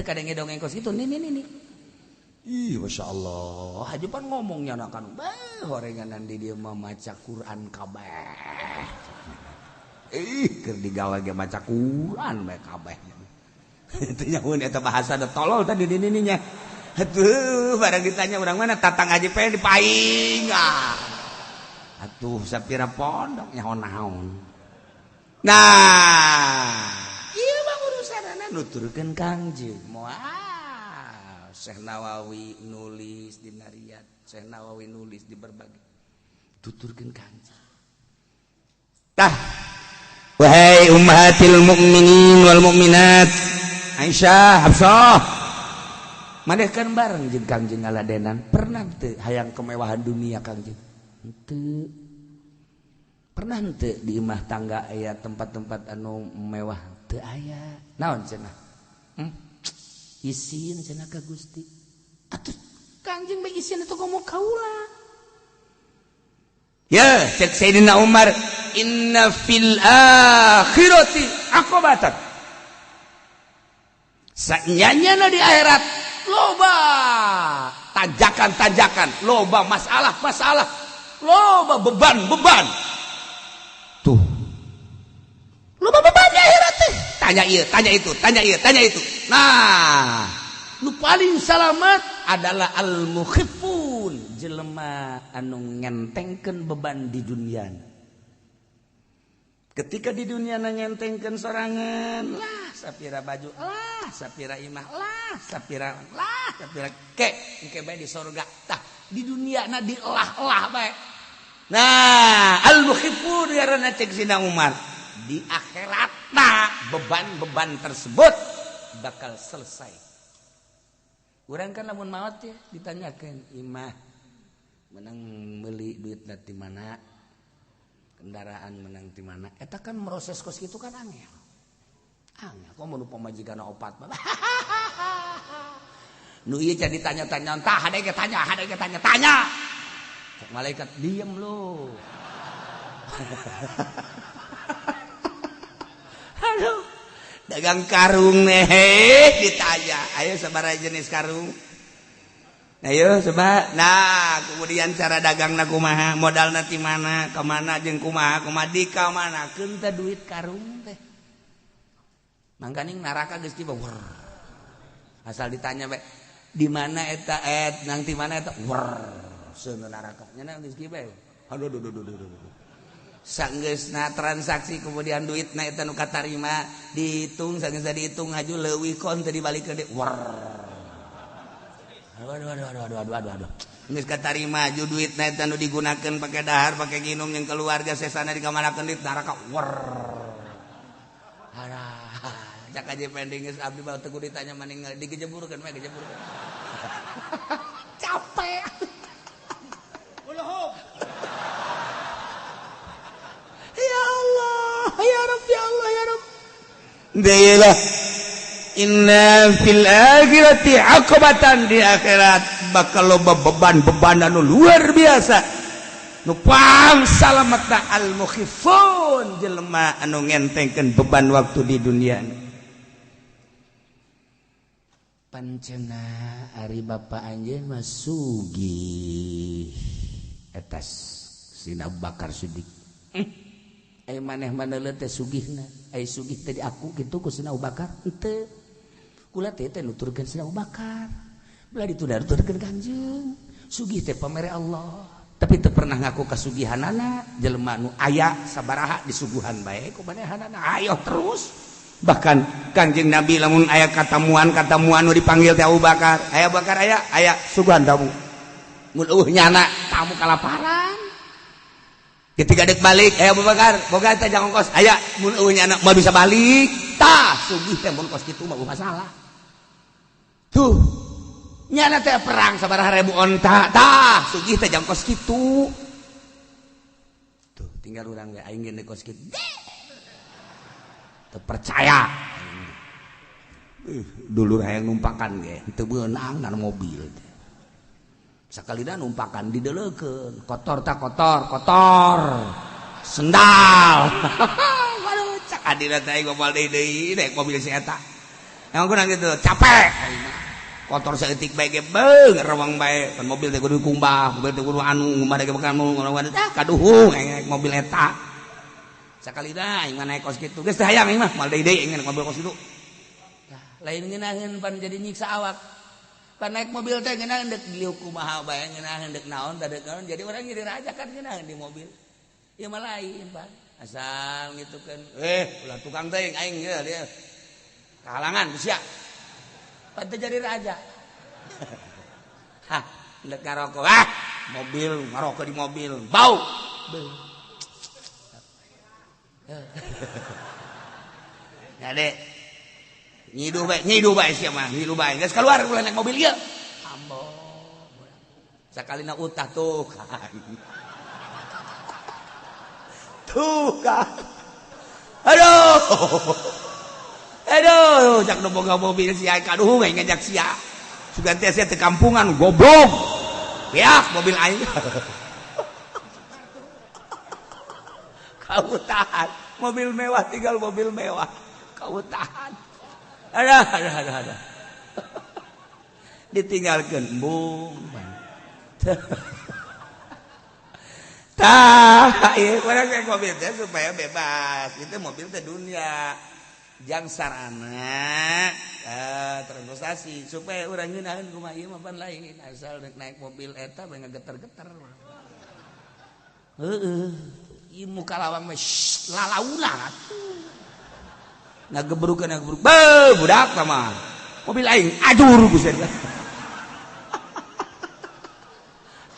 kadenge dongeng kos kitu ini ih Masya Allah hajupan ngomongnya akan horenganan di dia maca Quran kabeh keur digawe ge maca Quran bae kabeh itu nyamun eta bahasa da tolol tadi di ininya atuh barang ditanya urang mana tatang aji pe dipaingan atuh sapira pondok nyaon-naon nah ieu mah urusanana nuturkeun Kangjeng moal Syekh Nawawi nulis di Nariyat, Syekh Nawawi nulis di berbagai tuturkeun Kangjeng. Tah, wahai ummahatil mukminin wal mukminat, Aisyah, Hafsah, manehkeun bareng jeung Kangjeng ngaladenan, pernah teu hayang kemewahan dunia Kangjeng? Henteu. Pernah teu di imah tangga aya tempat-tempat anu mewah teu aya? Naon cenah? Isin cenah ka Gusti. Atuh Kangjeng bae isin atuh komo kaula. Ya, cek Sayyidina Umar, inna fil akhirati aqabatan. Sanyanyana di akhirat loba tajakan-tajakan, loba masalah-masalah, loba beban-beban. Tuh. Loba beban di akhirat teh. Tanya ieu, tanya itu, tanya ieu, tanya itu. Nah, nu paling selamat adalah al-mukhifun, jelema anu ngentengkeun beban di dunia. Ketika di dunia ngentengkeun sorangan, lah sapira baju, lah sapira imah, lah sapira ke bae di surga. Tah, di dunia na diolah-olah bae. Nah, al-mukhifun ngaranna cek Sina Umar. Di akhiratna beban-beban tersebut bakal selesai. Urang kan lamun maot ya ditanyakeun imah menang meuli duitna ti mana, kendaraan menang ti mana, eta kan proses kos kitu kan angel. Angel komo nu pamajikanna opat mah. Nu ieu jadi tanya-tanya tah hade ge tanya. Cek malaikat diem lu. Aduh, dagang karung nih ditanya. Ayo sabaraha jenis karung? Ayo coba. Nah, kemudian cara dagangna kumaha, modalna ti mana, ka mana jeung kumaha di ka mana keun teh duit karung teh. Mangkaning neraka geus tiba. Asal ditanya bae, di mana eta nang ti mana eta? Seuneu neraka. Nya geus kieu bae. Aduh. Sanggeusna transaksi kemudian duitna eta nu katarima dihitung sanggeusna dihitung ngaju leuwih kon teu dibalikeun deui. Aduh. Geus katarima ju duitna eta nu digunakeun pake dahar, pake nginum jeung keluarga sesana dikamanakeun di neraka. Alah, cak aja pending geus abdi bae teu ditanya maning digejeburkeun mah gejeburkeun. Capek. Ya Allah, ya Rabb. Dailah inna fil akhirati aqabatan, di akhirat bakal loba beban-beban anu luar biasa. Nu pang salamatna al-mukhifun, jelema anu ngentengkeun beban waktu di dunia. Pancena ari bapa anjeun mah sugih etas Sina Abu Bakar Siddiq. Ai maneh maneuleut teh sugihna, ai sugih teh di aku kitu ku Sina Abu Bakar. Henteu. Kula teh nuturkeun Sina Abu Bakar. Belah dituturkeun Kangjeng. Sugih teh pamere Allah, tapi teu pernah ngaku kasugihanana. Jelema nu aya sabaraha disuguhan bae ku manehanana. Ayo terus. Bahkan Kangjeng Nabi lamun aya katamuan nu dipanggil teh Abu Bakar. Aya Abu Bakar aya suguhan tamu. Mun nyana tamu kalaparan. Ketika dek balik, Abu Bakar, boga teh jang ongkos. Aya mun eueuhnya anak mah bisa balik. Tah, sugih teh mun kos kitu mah masalah. Tuh. Nyana teh perang sabaraha ribu onta. Tah, sugih teh jang kos kitu. tinggal urang we aing ge kos kitu teu percaya dulur hayang numpakan ge teu beunang kana mobil sakalina numpakan dideleukeun kotor sendal waduh cak adina teh ngobal deui naik mobil si eta yang kurang gitu capek kotor saeutik bae ge beung rewang bae kan mobil teh kudu kumbah mobil teh kudu anu ngumah ge bekan kaduhung mobil eta sakalina aing naik kos kitu geus teh hayang aing mah mal deui aing naik mobil kos kitu lain ngeunaheun pan jadi nyiksa awak pan naik mobil teh ngeunaheun deuk diliuk kumaha bae ngeunaheun deuk naon teh naon jadi urang jadi raja kan ngeunaheun di mobil ieu mah lain pan asal ngitukeun ulah tukang teuing aing ge dia kahalangan sia pan teh jadi raja hah deuk ngarokok mobil ngarokok di mobil bau ya dek nyidu bae sia mah nyidu bae geus keluar ulah naik mobil ieu ambo sakalina utah tuh kan aduh jak nu boga mobil sia kaduhung aing ngajak sia sugan teh sia teu kampungan goblok ya mobil aing kautahan mobil mewah tinggal mobil mewah kautahan ada ditinggalkeun embung tah ieu urang naik mobil teh supaya bebas itu mobil teh dunia jang sarana transportasi supaya urang ngeunaheun kumaha ieu mah pan lain asal naik mobil eta bae ngageter-geter heueuh ieu muka lawang mah lalauna ngagebruk budak mah mobil aing ajur buset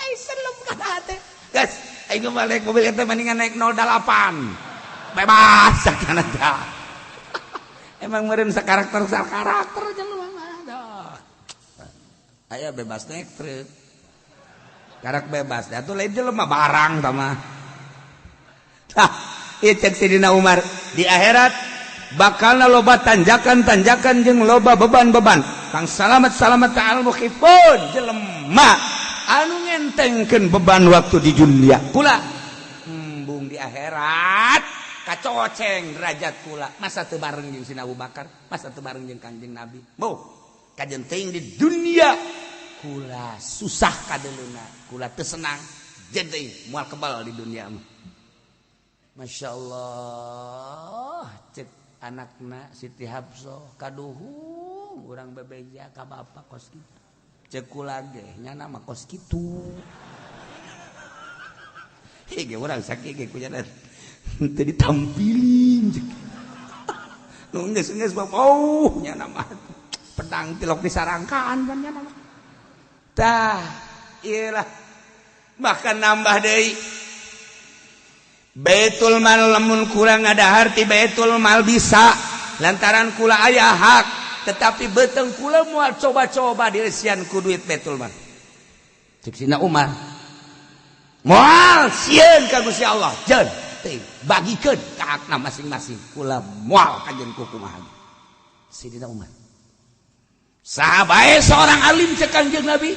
ai selem kana teh gas aing mah naik mobil eta mendingan naik 08 bebas sakana teh emang meureun sakarakter jelema mah dah aya bebas naik truk karak bebas atuh lain jelema barang tah mah tah ieu cek Sidina Umar di akhirat bakalna loba tanjakan-tanjakan jeung loba beban-beban kang salamet-salamet ta'al mukhifun jelema anu ngentengkeun beban waktu di dunia kula embung di akhirat kacoceng derajat kula masa teu bareng jeung Sina Abu Bakar masa teu bareng jeung Kanjeng Nabi boh kajen teuing di dunia kula susah kadeuluna kula teu senang jadi moal kebal di dunia mah Masya Allah cek anakna Siti Hafsah kaduhung urang bebeja ka bapak kos kitu cek kula ge nya nama kos kitu ge urang sakit ge kunyana teu ditampilin cek nu geus bapak nya nama pedang tilok disarangkaan kan nya nama tah ieu lah bahkan nambah deui Baitul mal lamun kurang ada harti Baitul mal bisa lantaran kula aya hak tetapi beuteung kula moal coba-coba diresian ku duit Baitul mal cek Sina Umar moal sieun ka Gusti Allah jeun teh bagikeun ka hakna masing-masing kula moal kajen ku kumaha Sidina Umar sahabae seorang alim cek Kanjeng Nabi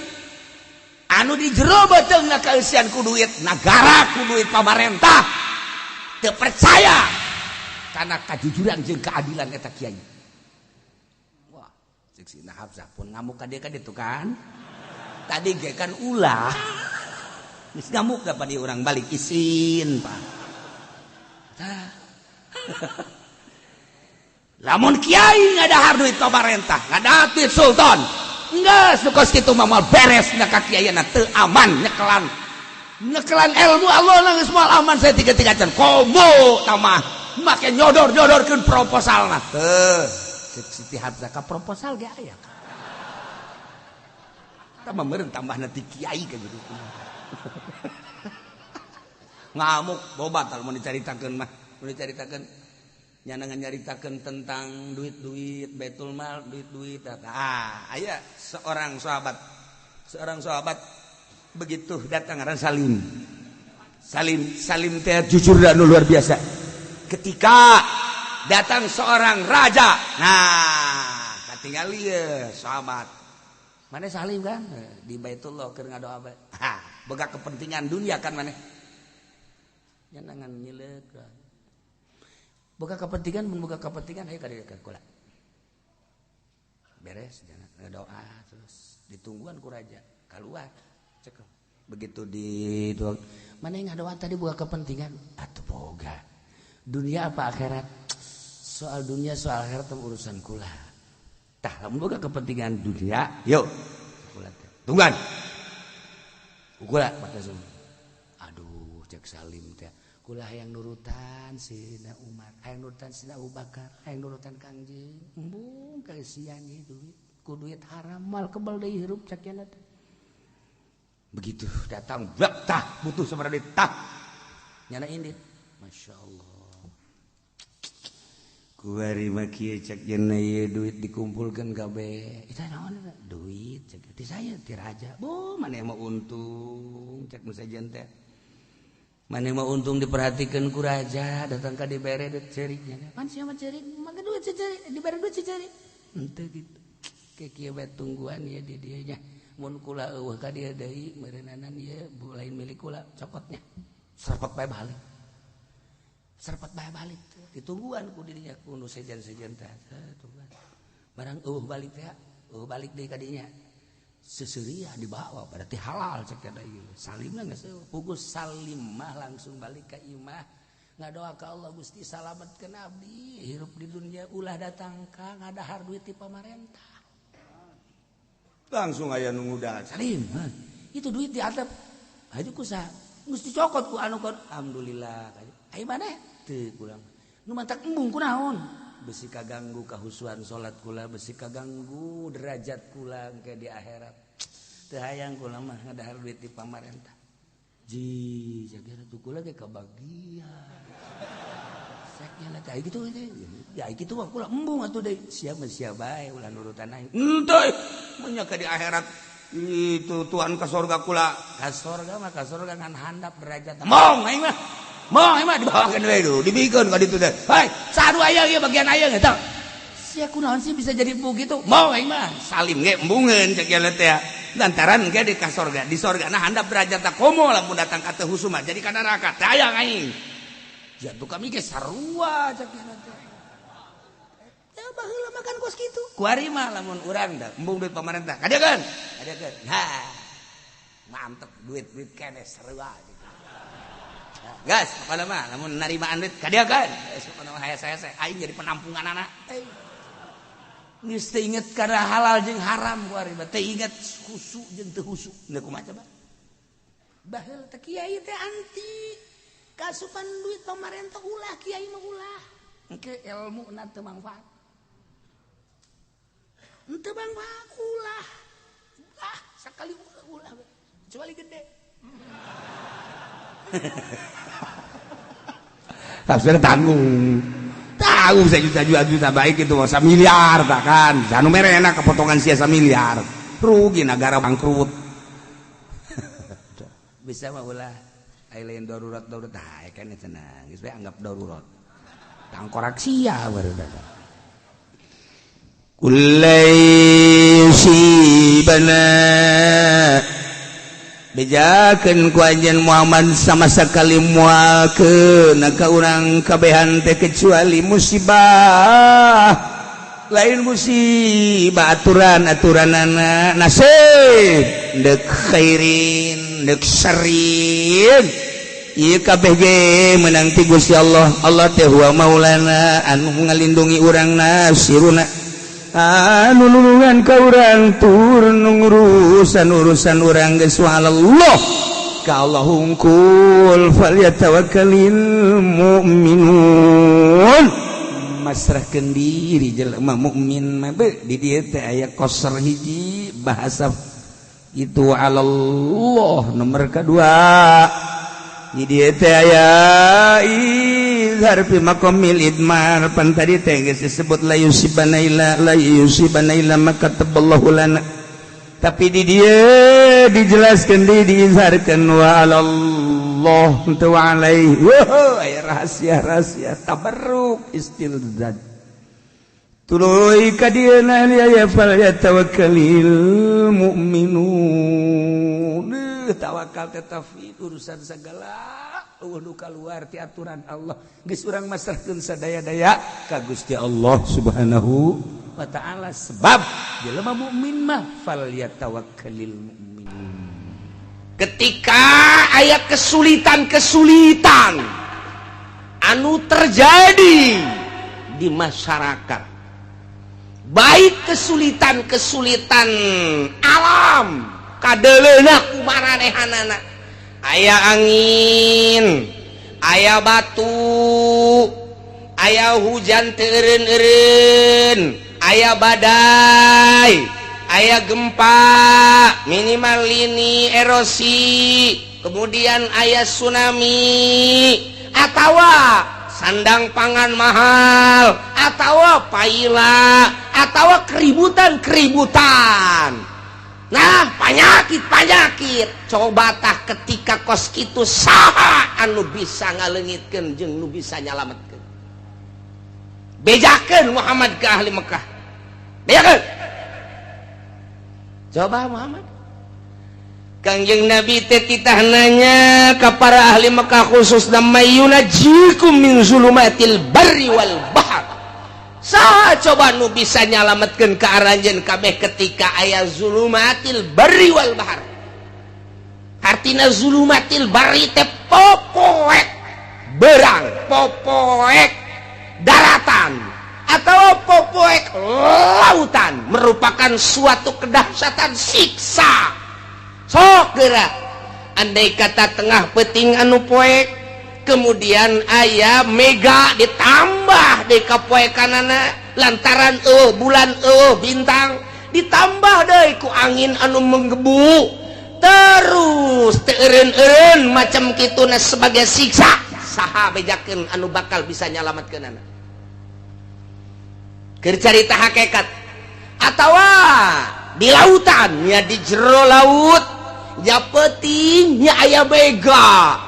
anu di jero beuteungna kaeusian ku duit nagara ku duit pamarentah teu percaya karena kejujuran jeung keadilan eta kiai. Wah, cek Sina Hafsah pun ngamuk ka dieu kan. Tadi ge kan ulah. Geus ngamuk ka padi urang balik isin, Pak. Lamun kiai ngadahar duit pamarentah, ngadahar duit sultan. Enggeus nu kos kitu mah moal beres na ka kiaiana teu aman nyekelan ilmu Allah nangis moal aman saya tiga-tiga can komo tamah make nyodor-nyodorkeun proposalna cek Siti Hafsah ka proposal ge aya tambah meureun tambahna ti kiai ka gitu ngamuk bobat mun dicaritakeun mah mun dicaritakeun nyanangan nyaritakeun tentang duit-duit Baitul Mal duit-duit aya seorang sahabat begitu datang ngaran Salim Salim teh jujur dan luar biasa. Ketika datang seorang raja, nah katinggal lieu sahabat. Mana Salim kan di Baitullah keur ngadoa bae. Boga kepentingan dunia kan maneh. Nyanangan nyileuk. Boga kepentingan mun boga kepentingan aya ka dieu kula. Beres jangan ngadoa terus ditungguan ku raja keluar cek. Begitu di mana yang ngadoa tadi boga kepentingan atuh boga. Dunia apa akhirat? Soal dunia soal akhirat urusan kula. Tah lamun boga kepentingan dunia, yuk. Kula tungguan. Kula pakai Zoom. Aduh, cek Salim teh. Kula hayang nurutan Sina Umar, hayang nurutan Sina Abu Bakar, hayang nurutan Kangjeng. Embung kaesian ieu duit. Ku duit haram mal kebal deui hirup cek nya teh. Begitu datang blak tah butuh sabaraha deui tah. Nyana indit. Masyaallah. Kuari mah kieu cek cenah ieu duit dikumpulkeun kabeh. Eta naon eta? Duit cek ti saya ti raja. Boh maneh mah untung cek nu sajen teh. Maneh mah untung diperhatikeun ku raja, datang ka dibere duit ceurignya. Pan sia mah ceurig, mangga duit ceurig, dibere duit ceurig. Henteu kitu. Ke kieu bae tungguan ieu di dieu nya. Mun kula eueuh ka dieu deui meureunanan ieu lain milik kula cokotnya. Serpet bae balik. Serpet bae balik teh. Ditungguan ku dirinya ku nu sejen-sejen teh. Tungguan. Barang eueuh balik teh, eueuh balik deui ka dinya. Seseuria dibawa berarti halal cek ada ieu. Salimna geus eueuh. Puguh Salim mah langsung balik ka imah. Ngadoa ka Allah Gusti salametkeun abdi hirup di dunia ulah datang ka ngadahar duit ti pamarentah. Langsung aya nu ngudang Salim itu duit diatep aja ku saha geus dicokot ku anu kon alhamdulillah aya maneh teu kurang nu mantak embung kunaon besi kaganggu kahusuan salat kula besi kaganggu derajat kula engke di akhirat teu hayang kula mah ngadahar duit di pamarentah ji jaga atuh kula ge kabagian saknya teh kitu ya kitu mah kula embung atuh deui sia mah sia bae ulah nurutan aing henteu nya ka di akhirat itu Tuhan ka surga kula ka surga mah ka surga ngan handap derajat mong aing mah dibawakeun we du dibikeun ka ditu teh hai sadu aya ieu bagian aya eta sia kunaon sih bisa jadi begitu mong aing mah Salim ge embungeun cek ieu teh lantaran ge di ka surga di surgana handap derajat komo lamun datang ka teu husuma jadi ka neraka teh aya aing jatuh kami ge sarua cek ieu teh ya baheula makan kos kitu kuari mah lamun urang da embung duit pamarentah kadieukeun nah mantep duit kene sarua gitu. Nah, gas pokona mah lamun narimaan duit kadieukeun pokona mah hese-hese aing jadi penampunganana geus teu inget kana halal jeung haram kuari mah teu inget husu jeung teu husu da kumaha coba baheula teh kiai teh anti kasupan duit pamarentah ulah kiai mah ulah engke ilmu na teu manfaat henteu manfaat ulah sakali ulah kecuali gede tapi tanggung sejuta baik itu mah miliar tak kan anu mere enak kepotongan sia miliar rugi negara bangkrut bisa mah ulah aya lain darurat tah kan cenah geus bae anggap darurat tangkorak sia barudak Ulaisibana bejakeun ku anjeun Muhammad sama sakali moalkeun ka urang kabehan teh kecuali musibah lain musibah aturan-aturanana nasib dek khairin dek syarrin ieu kabeh ge meunang ti Gusti Allah Allah teh huwa maulana anu ngalindungi urang nasiruna anu nulungan ka urang turun urusan urang geus Allah ka Allah hungkul falyatawakkalul mu'minun masrahkeun diri jelema mukmin mah di dieu teh aya qasar hiji bahasa itu Allah nomor kedua di dieu teh aya harfi maqamil idmar pan tadi teh geus disebut la yusibana illa maka taballahu lana tapi di dieu dijelaskeun diizharkeun wa Allah tuwa alaihi aya rahasia-rahasia tabarruk istilzad tuluy ka dieuna ya fal yatawakkalil mu'minun tawakal teh tauhid urusan segala nu kaluar ti aturan Allah geus urang masrahkeun sadaya-daya ka Gusti Allah Subhanahu wa taala sebab jelema mukmin mah fal yatawakkalil mu'minun. Ketika aya kesulitan-kesulitan anu terjadi di masyarakat, baik kesulitan-kesulitan alam kadeleuna kumaranehanana, aya angin, aya batu, aya hujan teu eureun-eureun, aya badai, aya gempa, minimal ini erosi, kemudian aya tsunami, atawa sandang pangan mahal, atawa paila, atawa keributan-keributan. Nah, panyakit-panyakit. Coba tah ketika kos kitu saha anu bisa ngaleungitkeun jeung nu bisa nyalametkeun. Bejakeun Muhammad ke ahli Mekah. Bejakeun. Coba Muhammad. Kangjeng Nabi teh titah nanya ka para ahli Mekah khususna mayyunajikum min zulumatil barri wal bahr. Saha coba nu bisa nyalametkeun ka aranjeun kabeh ketika aya zulumatil barri wal bahr. Artina zulumatil barri teh popoek berang, popoek daratan atau popoek lautan merupakan suatu kedahsyatan siksa. Sok geura andai kata tengah peuting anu poek kemudian aya mega ditambah deui ka poekanana lantaran bulan bintang ditambah deui ku angin anu menggebu terus teu eureun-eureun macam kituna sebagai siksa. Saha bejakeun anu bakal bisa nyalametkeunana? Keur carita hakikat atawa di lautan nya di jero laut nya peuting nya aya mega.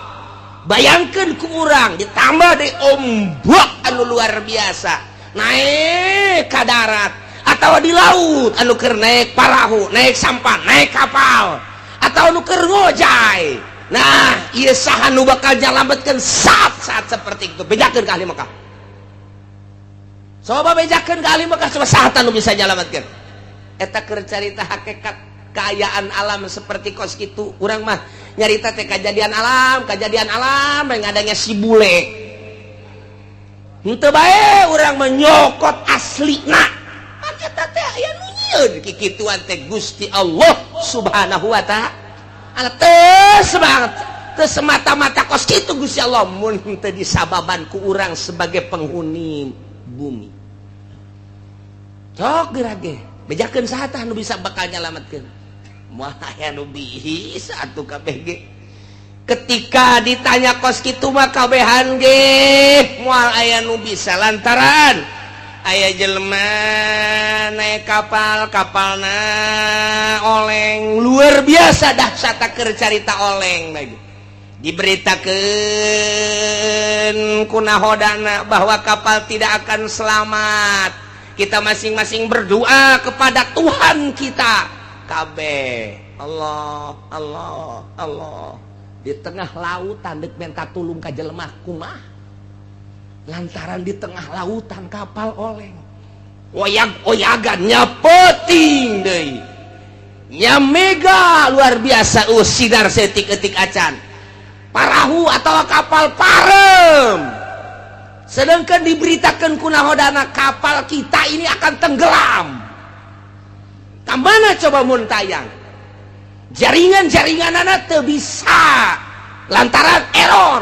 Bayangkan ku urang ditambah di ombak anu luar biasa naik ke darat atau di laut anu keur naik perahu, naik sampan, naik kapal atau anu keur ngojay. Nah ieu saha nu bakal nyalametkeun saat-saat seperti itu? Bejakeun ka ahli Mekah. Coba bejakeun ka ahli Mekah, coba saha anu bisa nyalametkeun? Eta keur carita hakikat keayaan alam seperti kos kitu. Urang mah nyarita teh kejadian alam yang adanya si bule. Henteu bae urang menyokot aslina. Eta teh aya nu nyieun kikituan teh Gusti Allah Subhanahu wa taala. Teu semata-mata kos kitu Gusti Allah mun teu disababan ku urang sebagai penghuni bumi. Cok gerage, bejakeun saha tah nu bisa bakal nyalametkeun? Moal aya nu bisa atuh kabeh ge. Ketika ditanya kos kitu mah kabehan ge moal aya nu bisa lantaran aya jelema naik kapal, kapalna oleng luar biasa dahsyat keur carita oleng lagi. Diberitakeun ku nahodana bahwa kapal tidak akan selamat. Kita masing-masing berdoa kepada Tuhan kita. Kabeh Allah Allah Allah di tengah lautan deuk minta tulung ka jelema kumaha? Lantaran di tengah lautan kapal oleng oyag-oyagan nya peuting deui nya mega luar biasa sinar setik-etik acan parahu atau kapal parem sedangkan diberitakan ku nahodana kapal kita ini akan tenggelam. Kamana coba mun tayang jaringan-jaringanana teu bisa lantaran error.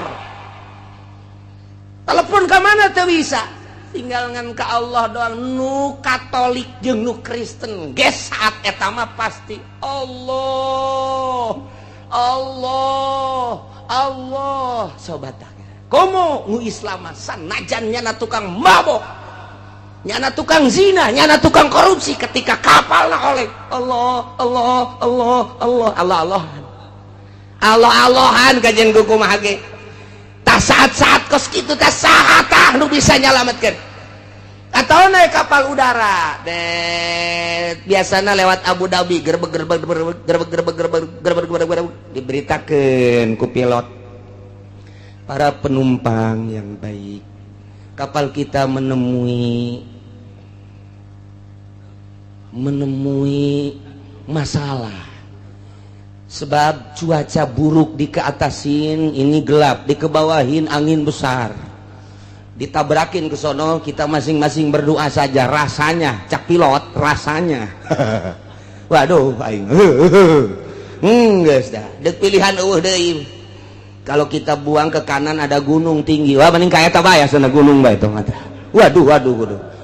Telepon ke mana teu bisa, tinggal ngan ka Allah doang. Nu Katolik jeung nu Kristen ge saat eta mah pasti Allah Allah Allah. Sobat komo nu Islam sanajan nyana tukang mabok, nyana tukang zina, nyana tukang korupsi, ketika kapalna oleh Allah Allah Allah Allah Allah Allah Allah-Allahan kajian kuku mah ge tah saat-saat kos kitu teh saha tah nu bisa nyalametkeun atau naik kapal udara biasana lewat Abu Dhabi gerbek diberitakeun ku pilot para penumpang yang baik kapal kita menemui masalah sebab cuaca buruk di keatasin ini gelap di kebawahin angin besar ditabrakin ke sono kita masing-masing berdoa saja rasanya cak pilot rasanya waduh aing geus dah deuk pilihan eueuh deui kalau kita buang ke kanan ada gunung tinggi wah mending ka eta bae asana gunung bae tong eta waduh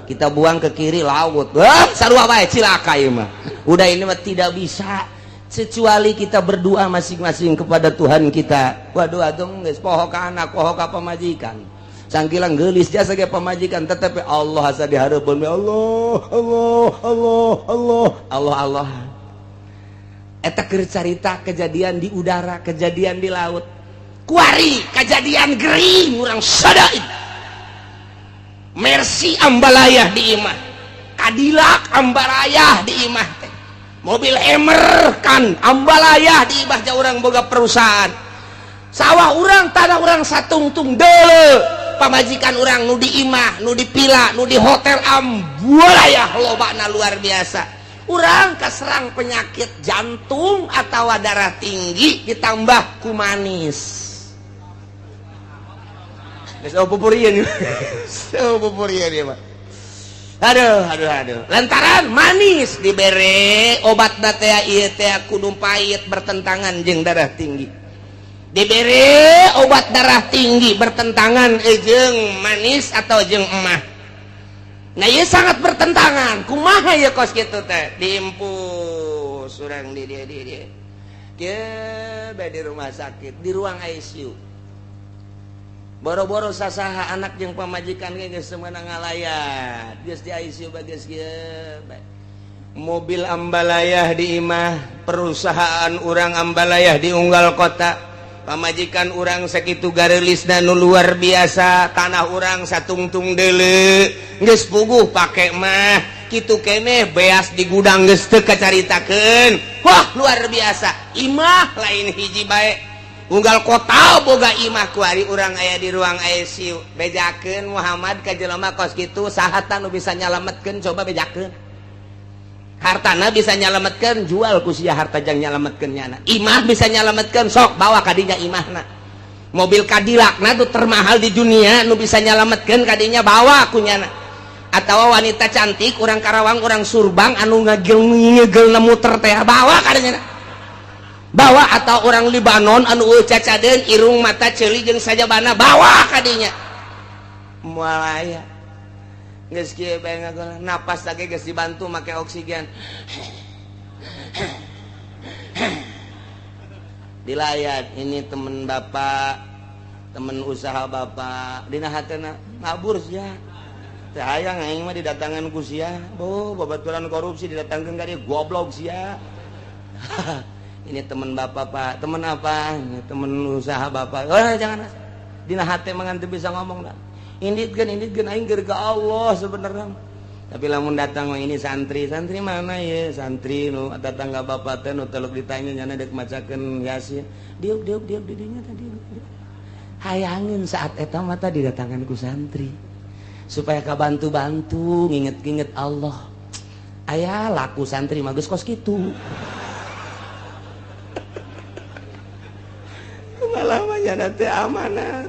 kita buang ke kiri laut wah sarua bae cilaka ieu mah udah ini mah tidak bisa kecuali kita berdoa masing-masing kepada Tuhan kita waduh adong geus poho ka anak poho ka pamajikan sangkilang geulis jasa ge pamajikan tetapi Allah asa dihareupeun Allah eta keur carita kejadian di udara kejadian di laut kuari kejadian gering urang sadaid Mercy Ambalayah di imah Cadillac Ambarayah di imah teh mobil Hammer kan Ambalayah di imah ja urang boga perusahaan sawah urang tanah urang satungtung deuleu pamajikan orang nu di imah nu di pila nu di hotel Ambalayah lobana luar biasa urang kaserang penyakit jantung atau darah tinggi ditambah ku manis geus pupurieun pupurieun ieu mah aduh lantaran manis dibere obat teh ieu teh kudu pait bertentangan jeung darah tinggi diberi obat darah tinggi bertentangan jeung manis atau jeung emah nah ieu sangat bertentangan kumaha ya kos kitu teh diimpus urang di dia ke di rumah sakit di ruang ICU boro-boro sasaha anak jeung pamajikan geus semeunang ngalayat geus di ICU bageus kieu mobil Ambalayah di imah perusahaan urang Ambalayah di unggal kota pamajikan urang sakitu garelisna nu luar biasa tanah urang satungtung deuleu geus puguh pake mah kitu keneh beas di gudang geus teu kacaritakeun wah luar biasa imah lain hiji bae unggal kota boga imah kuari urang aya di ruang ICU bejakeun Muhammad ka jelema kos kitu saha nu bisa nyalametkeun coba bejakeun hartana bisa nyalametkeun jual ku sia harta jang nyalametkeun nyana imah bisa nyalametkeun sok bawa ka dinya imahna mobil Cadillac na tuh termahal di dunia nu bisa nyalametkeun ka dinya bawa ku nyana atawa wanita cantik urang Karawang urang Surbang anu ngegel muter teh bawa ka dinya bawa atau orang Libanon anu cacadeun irung mata ceuli jeung sajabana bawa ka dinya moal aya geus kieu bae ngagolan napas lagi geus dibantu make oksigen dilayat ini temen bapak temen usaha bapak dina hatena ngabur sia teh hayang aing mah didatangan ku sia babaturan korupsi didatangkeun ka dieu goblok sia ini temen bapak pak temen apa ini temen usaha bapak jangan dina hate mah teu bisa ngomong dah inditkeun aing keur ka Allah sebenarnya tapi lamun datang ini santri mana ya santri nu tetangga bapak teh nu teluk ditanya nyana dek macakeun yasin diuk di dinya tadi hayangin saat eta mah tadi didatangan ku santri supaya kabantu-bantu nginget Allah aya laku santri mah geus kos kitu pengalaman nyana teh amanat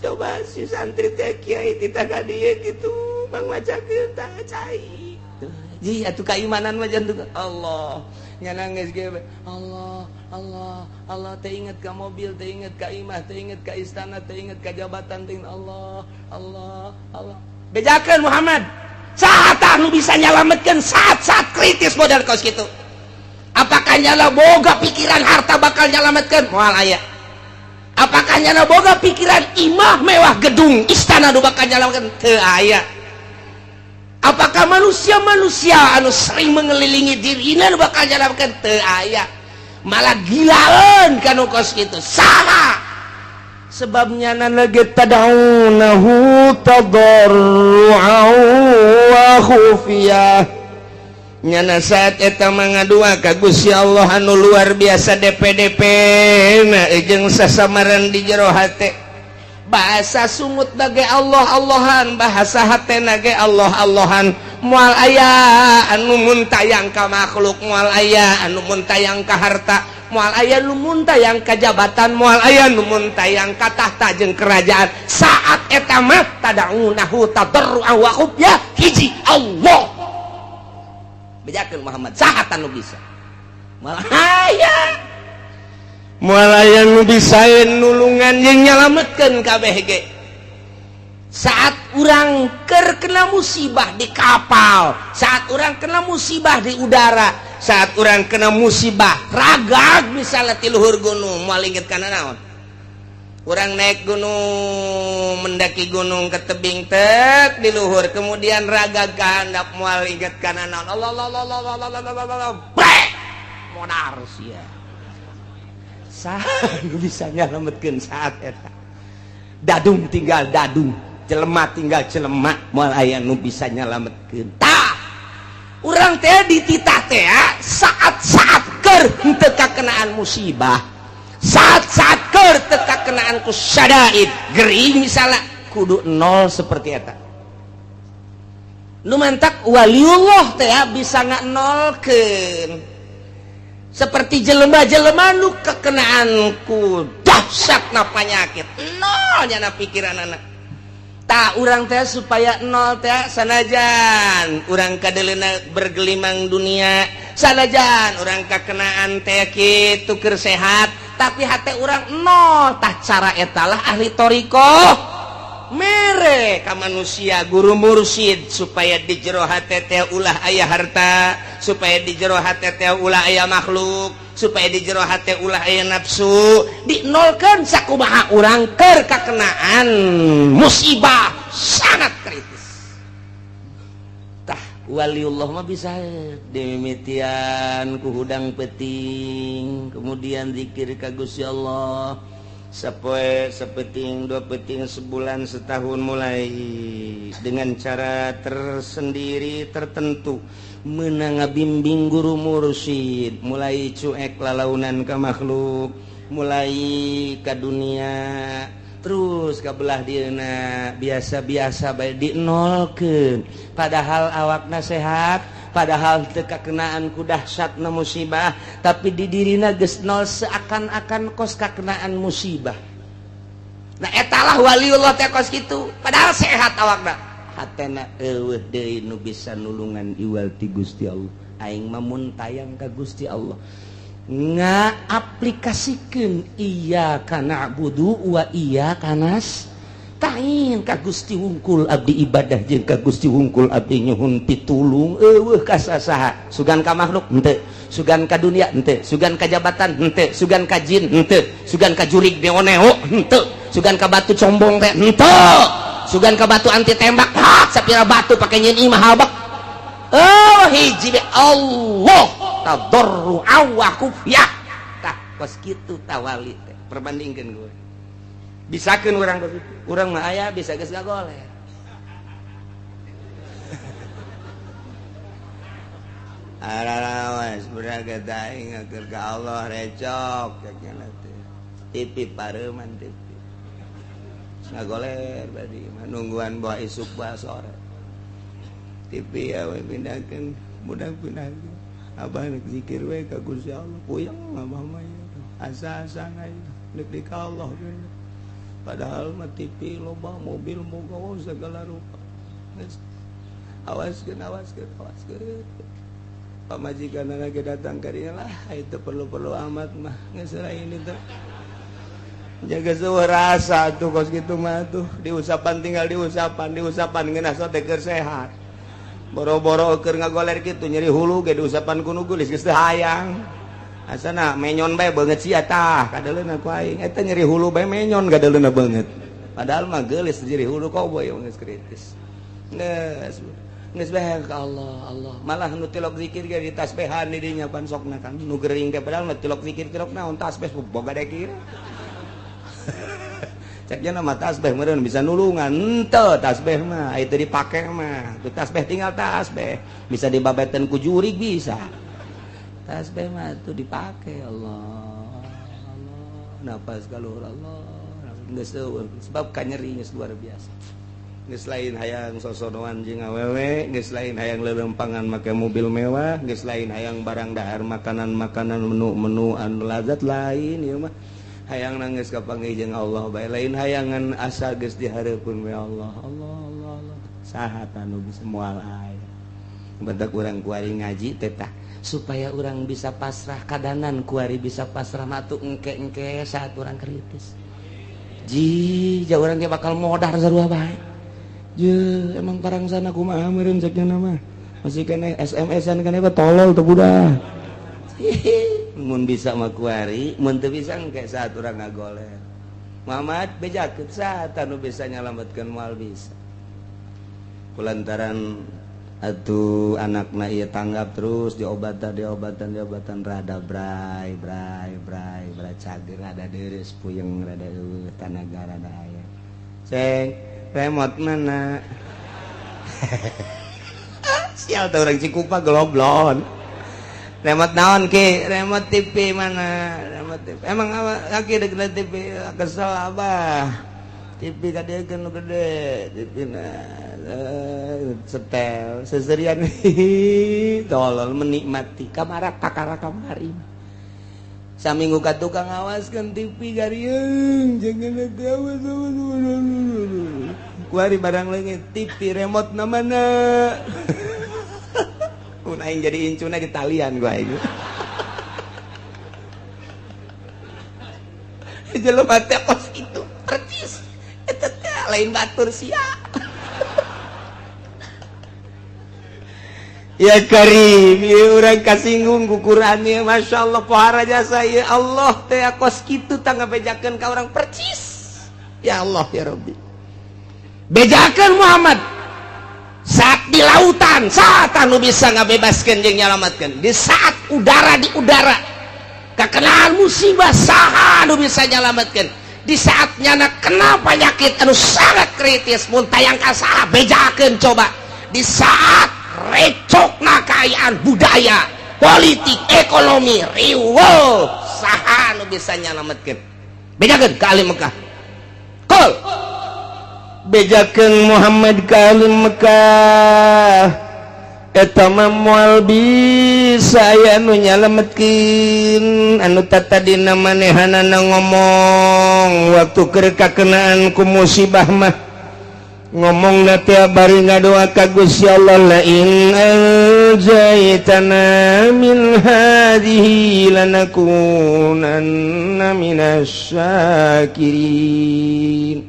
coba si santri teh kiai tita ka dieu kitu bang macakeun tah cai ji atuh keimanan mah jantung Allah nyana geus ge Allah teh inget ka mobil teh inget ka imah teh inget ka istana teh inget ka jabatan teh Allah bejakeun Muhammad saha tah nu bisa nyalametkeun saat-saat kritis modal kos kitu apakah nyala boga pikiran harta bakal nyalametkeun moal aya apakah nyana boga pikiran imah mewah gedung istana nu bakal nyalametkeun teu aya apakah manusia anu sering mengelilingi dirina nu bakal nyalametkeun teu aya malah gilaeun kanu kos kitu saha sebabnya nana tadaunahu tadarru'an wa khufiyah nyana saat eta mangadua ka Gusti Allah anu luar biasa DP-DP na jeung sasamaran di jero hate bahasa sumut bage Allah-Allahan bahasa hatena ge Allah-Allahan moal aya anu muntayang ka makhluk moal aya anu muntayang ka harta moal aya nu muntayang ka jabatan moal aya nu muntayang ka tahta jeung kerajaan saat eta mah tadaunahu tadarru'an wa khufyah hiji Allah bejakeun Muhammad saha anu bisa moal aya nu bisa nulungan jeung nyalametkeun kabeh ge saat urang keur kena musibah di kapal saat urang kena musibah di udara saat urang kena musibah ragag misalnya ti luhur gunung moal inget kana naon urang naik gunung mendaki gunung ke tebing tek di luhur kemudian ragag ka handap moal inget kana naon Allah modar sia saha nu bisa nyalametkeun saat eta dadung tinggal dadung jelema tinggal jelema moal aya nu bisa nyalametkeun tah urang teh dititah teh saat-saat keur henteu kakenaan musibah saat-saat keur teu kakenaan ku syadaid gering misalnya kudu nol seperti eta nu mantak waliullah teh bisa nganolkeun seperti jelema-jelema nu kekenaan ku dahsyatna panyakit nol nya pikiran anak tak urang teh supaya nol teh sanajan urang kadeleuna bergelimang dunia sanajan urang kakenaan teh kitu keur sehat tapi hate urang nol tah cara eta lah ahli thariqah mere ka manusia guru mursyid supaya di jero hate teh ulah aya harta supaya di jero hate teh ulah aya makhluk supaya di jero hate ulah aya nafsu dinolkeun sakumaha urang keur kakenaan musibah sangat kritis tah waliullah mah bisa dimimitian ku hudang peting kemudian zikir ka Gusti Allah sapoe sapeting dua peting sebulan setahun mulai dengan cara tersendiri tertentu meunang ngabimbing guru mursyid mulai cuek lalaunan ka makhluk mulai ka dunia terus ka belah dieuna biasa-biasa bae dinolkeun padahal awakna sehat padahal teu kakenaan ku dahsyatna musibah tapi di dirina geus nol seakan-akan kos kakenaan musibah nah etalah waliullah teh kos kitu padahal sehat awakna hatena eueuh deui nu bisa nulungan iwal ti Gusti Allah aing mah mun tayang ka Gusti Allah ngaaplikasikeun iyyaka na'budu wa iyyaka nasta'in ka Gusti wungkul abdi ibadah jeung ka Gusti wungkul abdi nyuhun pitulung eueuh ka saha sugan ka makhluk henteu sugan ka dunia henteu sugan ka jabatan henteu sugan ka jin henteu sugan ka jurig neo-neo henteu sugan ka batu combong teh henteu sugan ka batu anti tembak sapira batu pake nyeun imah habak hiji be Allah tadarru'an wa khufyah tah kos kitu tawali teh perbandingkeun gue bisakeun urang kitu urang mah aya bisa geus gagoler arawas beraga daing keur ka Allah recok cenah teh tipi pareuman tipi ngagoler badi nungguan bawa isuk bawa sore tipi ya we pindahkeun budak pindahkeun abah nek zikir we ka Gusti Allah puyeng abah mah asa-asa ngayu nek di ka Allah padahal mah tipi loba mobil moga segala rupa awaskeun pamajikan lagi datang ka dieu lah itu perlu amat mah geus ini teh jaga sewa rasa tuh kos gitu mah tuh diusapan tinggal diusapan ngeunah sote keur sehat boro-boro keur ngagoler kitu nyeri hulu ge diusapan ku nu geus teu hayang asana menyon bae beungeut sia tah kadaleuna ku aing eta nyeri hulu bae menyon kadaleuna beungeut padahal mah geulis nyeri hulu kau boy geus kritis geus geus bae ka Allah Allah malah nu tilok zikir ge di tasbihan di dinya pansokna kan nu gering teh padahal nu tilok zikir tilok naon tasbih boga dekir ceknya nama tasbih meureun bisa nulungan henteu tasbih mah itu dipake mah tu tasbih tinggal tasbih bisa dibabeteun ku jurig bisa tasbih mah tu dipake Allah nafas kaluhur Allah geus sebab kanyeri geus luar biasa geus lain hayang sosonoan jeung awewe geus lain hayang lelempangan make mobil mewah geus lain hayang barang dahar makanan-makanan menu-menu anu lazat lain ieu mah hayang nangis kapanggih jeung Allah bae lain hayangan asa geus dihareupeun we Allah Allah Allah Allah saha anu bisa moal aya badak urang kuari ngaji teh tah supaya urang bisa pasrah kadanan kuari bisa pasrah matu engke-engke saat urang kritis ji ja urang ge bakal modar sarua bae je emang parang sana kumaha meureun cekna mah masih kene SMS-an kana tolol teu budak mun bisa mah kuari mun teu bisa engke saat urang ngagoler Muhammad bejakeun saat anu bisa nyalametkeun moal bisa kulantaran atuh anakna ieu tanggap terus diobatan rada bray cager rada deres puyeng rada tanaga rada aya ceng remote mana sial tau orang Cikupa geloblon remote naon ki remote TV mana remote TV emang laki deket TV kesel abah TV kadekeun nu gede TV na setel seserian tolol menikmati kamara kakara kamari saminggu ka tukang awaskeun TV garieung jangan awas kuari barang leungit TV remote na mana mun aing jadi incuna di talian gua aing jelema teh kos itu percis eta teh lain batur sia ya Karim, ya orang kasinggung ku Quran ya, Masya Allah pohara jasa ya Allah teh kos kitu tangga bejakan ka orang percis ya Allah ya Rabbi bejakan Muhammad saat di lautan saat anu bisa ngabebaskeun jeung nyalamatkeun di saat udara di udara kakenaan musibah saha anu bisa nyalamatkeun di saat nyana kena penyakit anu sangat kritis mun tayang ka saha bejakeun coba di saat recokna kekayaan budaya politik ekonomi riweuh saha anu bisa nyalametkeun bejakeun ka alim Mekah kul bejakeun Muhammad ka alim Mekah eta mah moal bisa aya anu nyalametkeun anu tadi manehanana ngomong waktu keur kakenaan ku musibah mah ngomong nanti bari ngadoa ka Gusti Allah la in anjaytana min hadhihi lanakunanna minasyakirin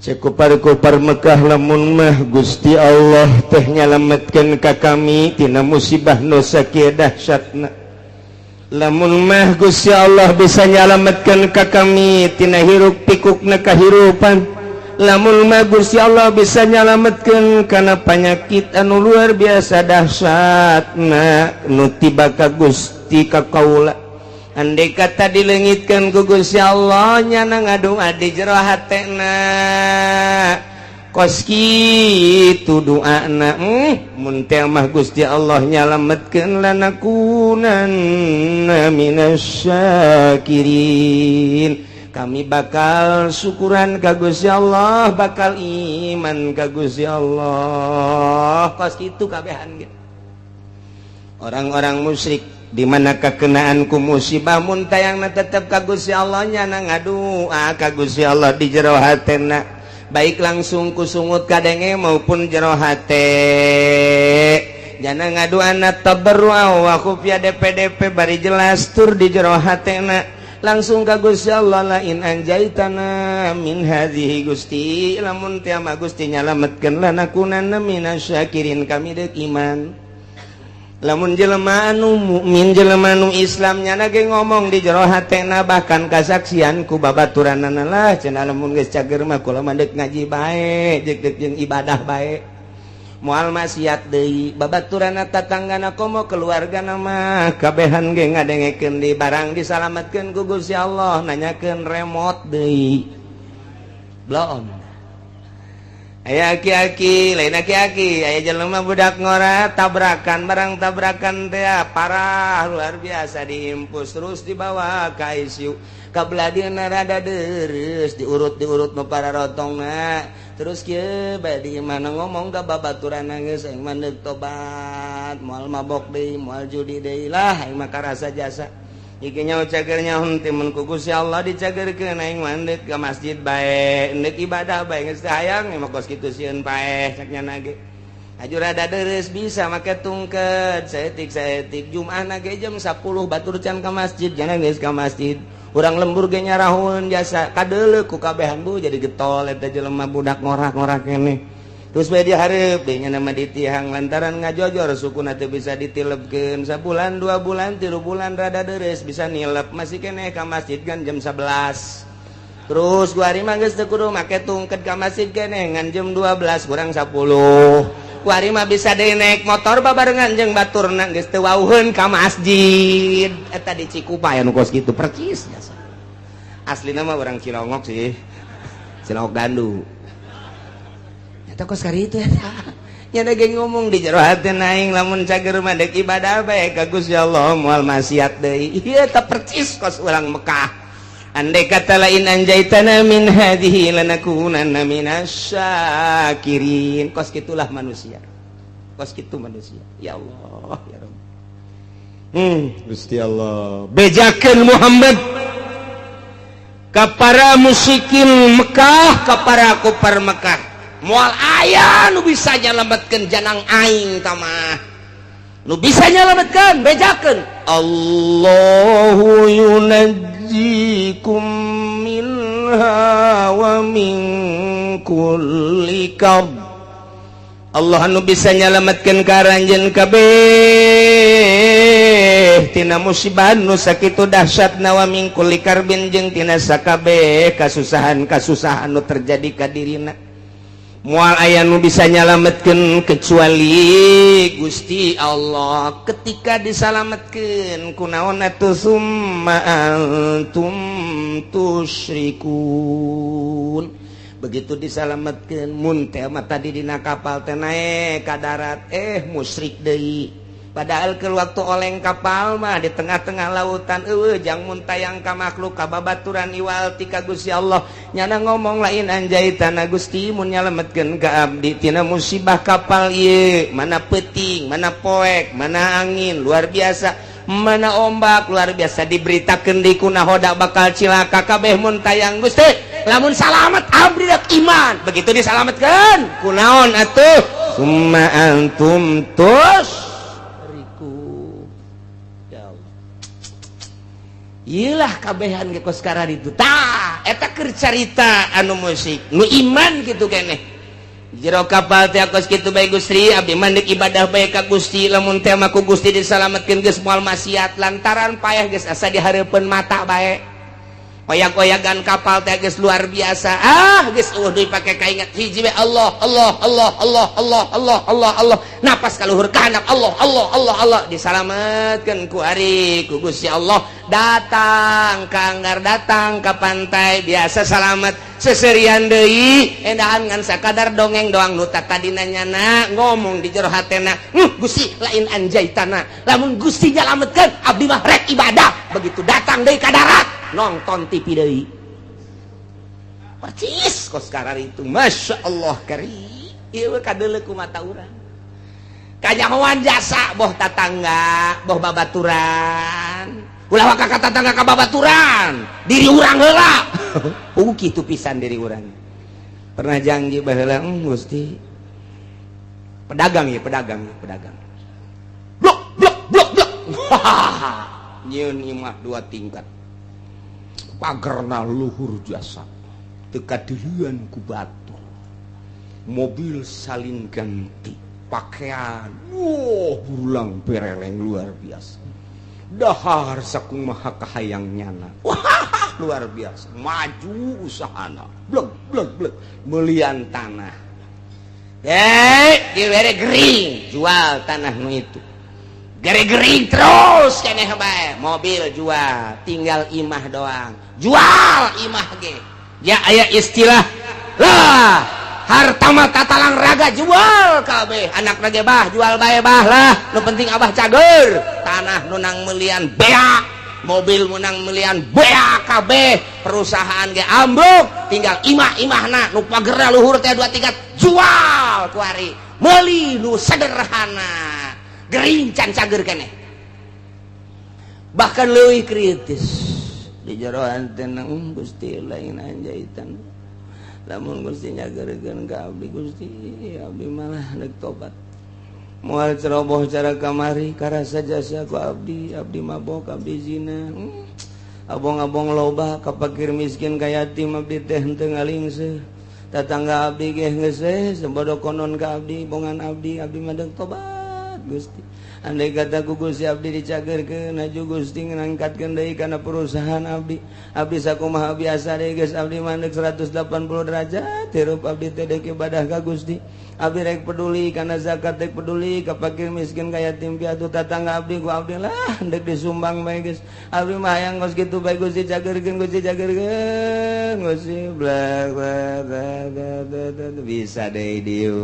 cek kupar Mekah lamun mah Gusti Allah teh nyalametkeun ka kami tina musibah nu sakieu dahsyatna lamun mah Gusti Allah bisa nyalametkeun ka kami tina hiruk pikukna kahirupan lamun mah Gusti Allah bisa nyalametkeun kana penyakit anu luar biasa dahsyatna nu tiba ka Gusti ka kaula andai kata dileungitkeun ku Gusti Allah nyana ngadoa di jero hatena kos kitu doana mun teh mah Gusti Allah nyalametkeun lanakunanna minasyakirin kami bakal syukuran ka Gusti Allah bakal iman ka Gusti Allah kos kitu kabehan ge orang-orang musyrik di mana kakenaan ku musibah mun tayangna tetep ka Gusti Allah nyana ngadoa ka Gusti Allah di jero hatena baik langsung ku sungut kadenge maupun jero hate jana ngadoana tabarrua wa khufya DP bari jelas tur di jero hatena langsung ka Gusti Allah la in anjaitana min hadhihi Gusti lamun teh mah Gusti nyalametkeun lanakunanna minasyakirin kami deuk iman lamun jelema anu mukmin jelema anu Islam nyana ge ngomong di jero hatena bahkan kasaksian ku babaturanana lah cenah lamun geus cager mah kula mah deuk ngaji bae deuk jeung ibadah bae mual maksiat deui babaturanna tatanggana komo keluarga nama kabehan ge ngadengekeun di barang disalametkeun ku Gusti Allah nanyakeun remote deui belum aya aki-aki lain aki-aki aya jelema budak ngora tabrakan barang tabrakan teh parah luar biasa diimpus terus dibawa ka ICU kabladieuna rada deres diurut nu para rotongna terus kieu bade mana ngomong ka babaturan geus aing mah neuk tobat moal mabok deui moal judi deui lah aing mah karasa jasa iki nyaho cager nyaho teh mun ku Gusti Allah dicagerkeun aing mah neuk ka masjid bae neuk ibadah bae geus teh hayang mah kos kitu sieun paeh cak nyana ge aju rada deres bisa make tungket saeutik Jumaahna ge jam 10 batur can ka masjid jangan geus ka masjid urang lembur ge nyarahun jasa kadeuleu ku kabehan bu jadi getol eta jelema budak ngorak-ngorak keneh terus bae dia hareup deui nya nama ditihang lantaran ngajojor sukuna teu bisa ditilebkeun sabulan 2 bulan 3 bulan rada deres bisa nilep masih keneh ka masjid kan jam 11 terus gua hari mah geus teu kudu make tungket ka masjid keneh ngan jam 12 kurang 10 kuari mah bisa deui naik motor babarengan jeung baturna geus teu wauheun ka masjid eta di Cikupa aya nu kos kitu percis jasa aslina mah urang Cilongok sih Cilongok Gandu eta kos kari itu eta nya ge ngomong di jero hateun aing lamun cager mah deuk ibadah bae ka Gusti Allah moal maksiat deui ieu eta percis kos urang Mekah andai kata lain anjaitana min hadhihi lanakunanna minasyakirin kos gitulah manusia kos gitu manusia ya Allah ya Rabb Gusti Allah bejakeun Muhammad ka para musyrikin Mekah ka para kufar Mekah moal aya nu bisa nyalametkeun janang aing tamah nu bisa nyalametkeun bejakeun Allahu yunajjikum minha wa min kulli karb Allah anu bisa nyalametkeun ka ranjeun kabeh tina musibah nu sakitu dahsyatna wa min kulli karbin jeung tina sakabeh kasusahan-kasusahan nu terjadi ka dirina moal aya nu bisa nyalametkeun kecuali Gusti Allah ketika disalametkeun kunaon atuh summa antum tusyrikun begitu disalametkeun mun teh mah tadi dina kapal teh naek ka darat musyrik deui padahal ke waktu oleng kapal mah di tengah-tengah lautan jang mun tayang ka makhluk ka babaturan iwal ti ka Gusti Allah nyana ngomong lain anjaitana Gusti mun nyalametkeun ka abdi tina musibah kapal ieu mana peuting mana poek mana angin luar biasa mana ombak luar biasa diberitakeun di kunahoda bakal cilaka kabeh mun tayang Gusti lamun salamet abdi dak iman begitu disalametkeun kunaon atuh summa antum iyalah kabehan ge kos karar itu tah eta keur carita anu musik nu iman kitu keneh jero kapal teh kos kitu bae Gusti abdi mandek ibadah bae ka Gusti lamun teh mah ku Gusti disalametkeun geus moal maksiat lantaran payah geus asa dihareupeun mata bae oyak-oyagan kapal teh geus luar biasa geus deui pake kaingat hiji we Allah napas kaluhur ka handap Allah disalametkeun ku ari ku Gusti Allah datang ka anggar datang ka pantai biasa salamet seserian deui endahan ngan sakadar dongeng doang nu tadina nyana ngomong di jero hatena Gusti lain anjaitana lamun Gusti nyalametkeun abdi mah rek ibadah begitu datang deui ka darat nonton TV deui percis kos karar itu Masya Allah kari ieu kadeuleu ku mata urang kanyahoan jasa boh tatangga boh babaturan ulah ka tetangga ka babaturan diri urang heula kitu pisan diri urang pernah janji baheula Gusti pedagang blok nyieun imah 2 tingkat pagerna luhur jasa teu kadirian ku batu mobil salin ganti pakaian burulang pereleng luar biasa dahar sakumaha kahayang nyana luar biasa maju usahana blek meulieun tanah Diwere gering jual tanah nu itu gering terus keneh bae mobil jual tinggal imah doang jual imah ge ya aya istilah lah harta mah tatalang raga jual kabeh anak rage bah jual bae bah lah nu penting abah cager tanah nu nang melian beak mobil menang melian beak kabeh perusahaan ge ambruk tinggal imahna nu pagerna luhur teh 2 tingkat jual kuari meuli nu sederhana gering can cager keneh bahkan leuwih kritis di jero anteun Gusti lain anjaitan lamun Gusti nyageurkeun ka abdi Gusti abdi malah deuk tobat moal ceroboh cara kamari karasa jasa ku abdi mabok abdi zina abong-abong loba ka fakir miskin ka yatim abdi teh henteu ngalingseuh tatangga abdi ge geus sebodo konon ka abdi bongan abdi mah deuk tobat Gusti andai kata ku Gusti abdi dicagerkeun aju Gusti ngangkatkeun deui kana perusahaan abdi sakumaha biasa deui geus abdi mandeg 180 derajat hirup abdi teh deuk ibadah ka Gusti abdi rek peduli kana zakat rek peduli ka fakir miskin ka yatim piatu tatangga abdi ku abdi lah deuk disumbang bae geus abdi mah hayang geus kitu bae Gusti cagerkeun Gusti blak bisa deui dieu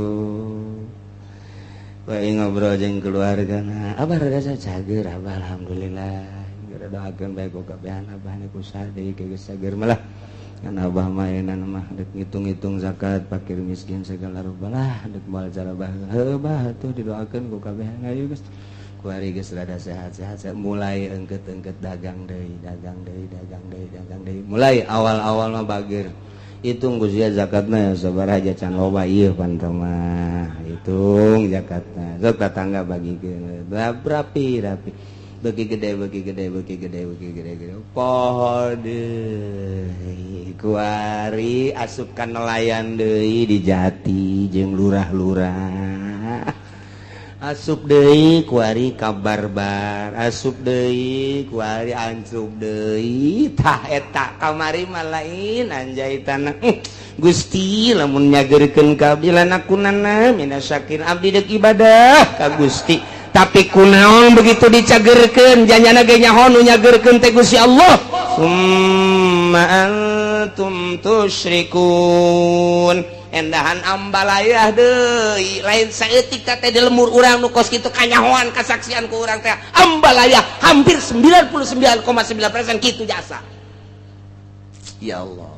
wae ngobrol jeung keluargana abah rada cager abah alhamdulillah geura doakeun bae ku kabehan abah ku sade geus cager malah kan abah mah eunana mah deuk ngitung-ngitung zakat fakir miskin segala rupa lah deuk moal cara heuh bah atuh didoakeun ku kabehan ayo geus kuari geus rada sehat-sehat mulai engkeut-engkeut dagang deui mulai awal-awal mah bager hitung Gusti zakatna sabaraha can loba ieu pantau mah hitung zakatna sok tatangga bagikeun rapi beuki gede poho deui kuari asupkan nelayan deui di Jati jeung lurah-lurah asup deui kuari kabarbar asup deui kuari ancrup deui tah eta kamari mah lain anjaitanna Gusti lamun nyageurkeun ka abdi lanakunana minasakin abdi deuk ibadah ka Gusti tapi kunaon begitu dicageurkeun janjana ge nyaho nu nyageurkeun teh Gusti Allah summa antum tusyrikun endahan ambalayah deui lain saeutik teh di lemur urang nu kos kitu kanyahoan kasaksian ku urang teh ambalayah hampir 99,9% kitu jasa ya Allah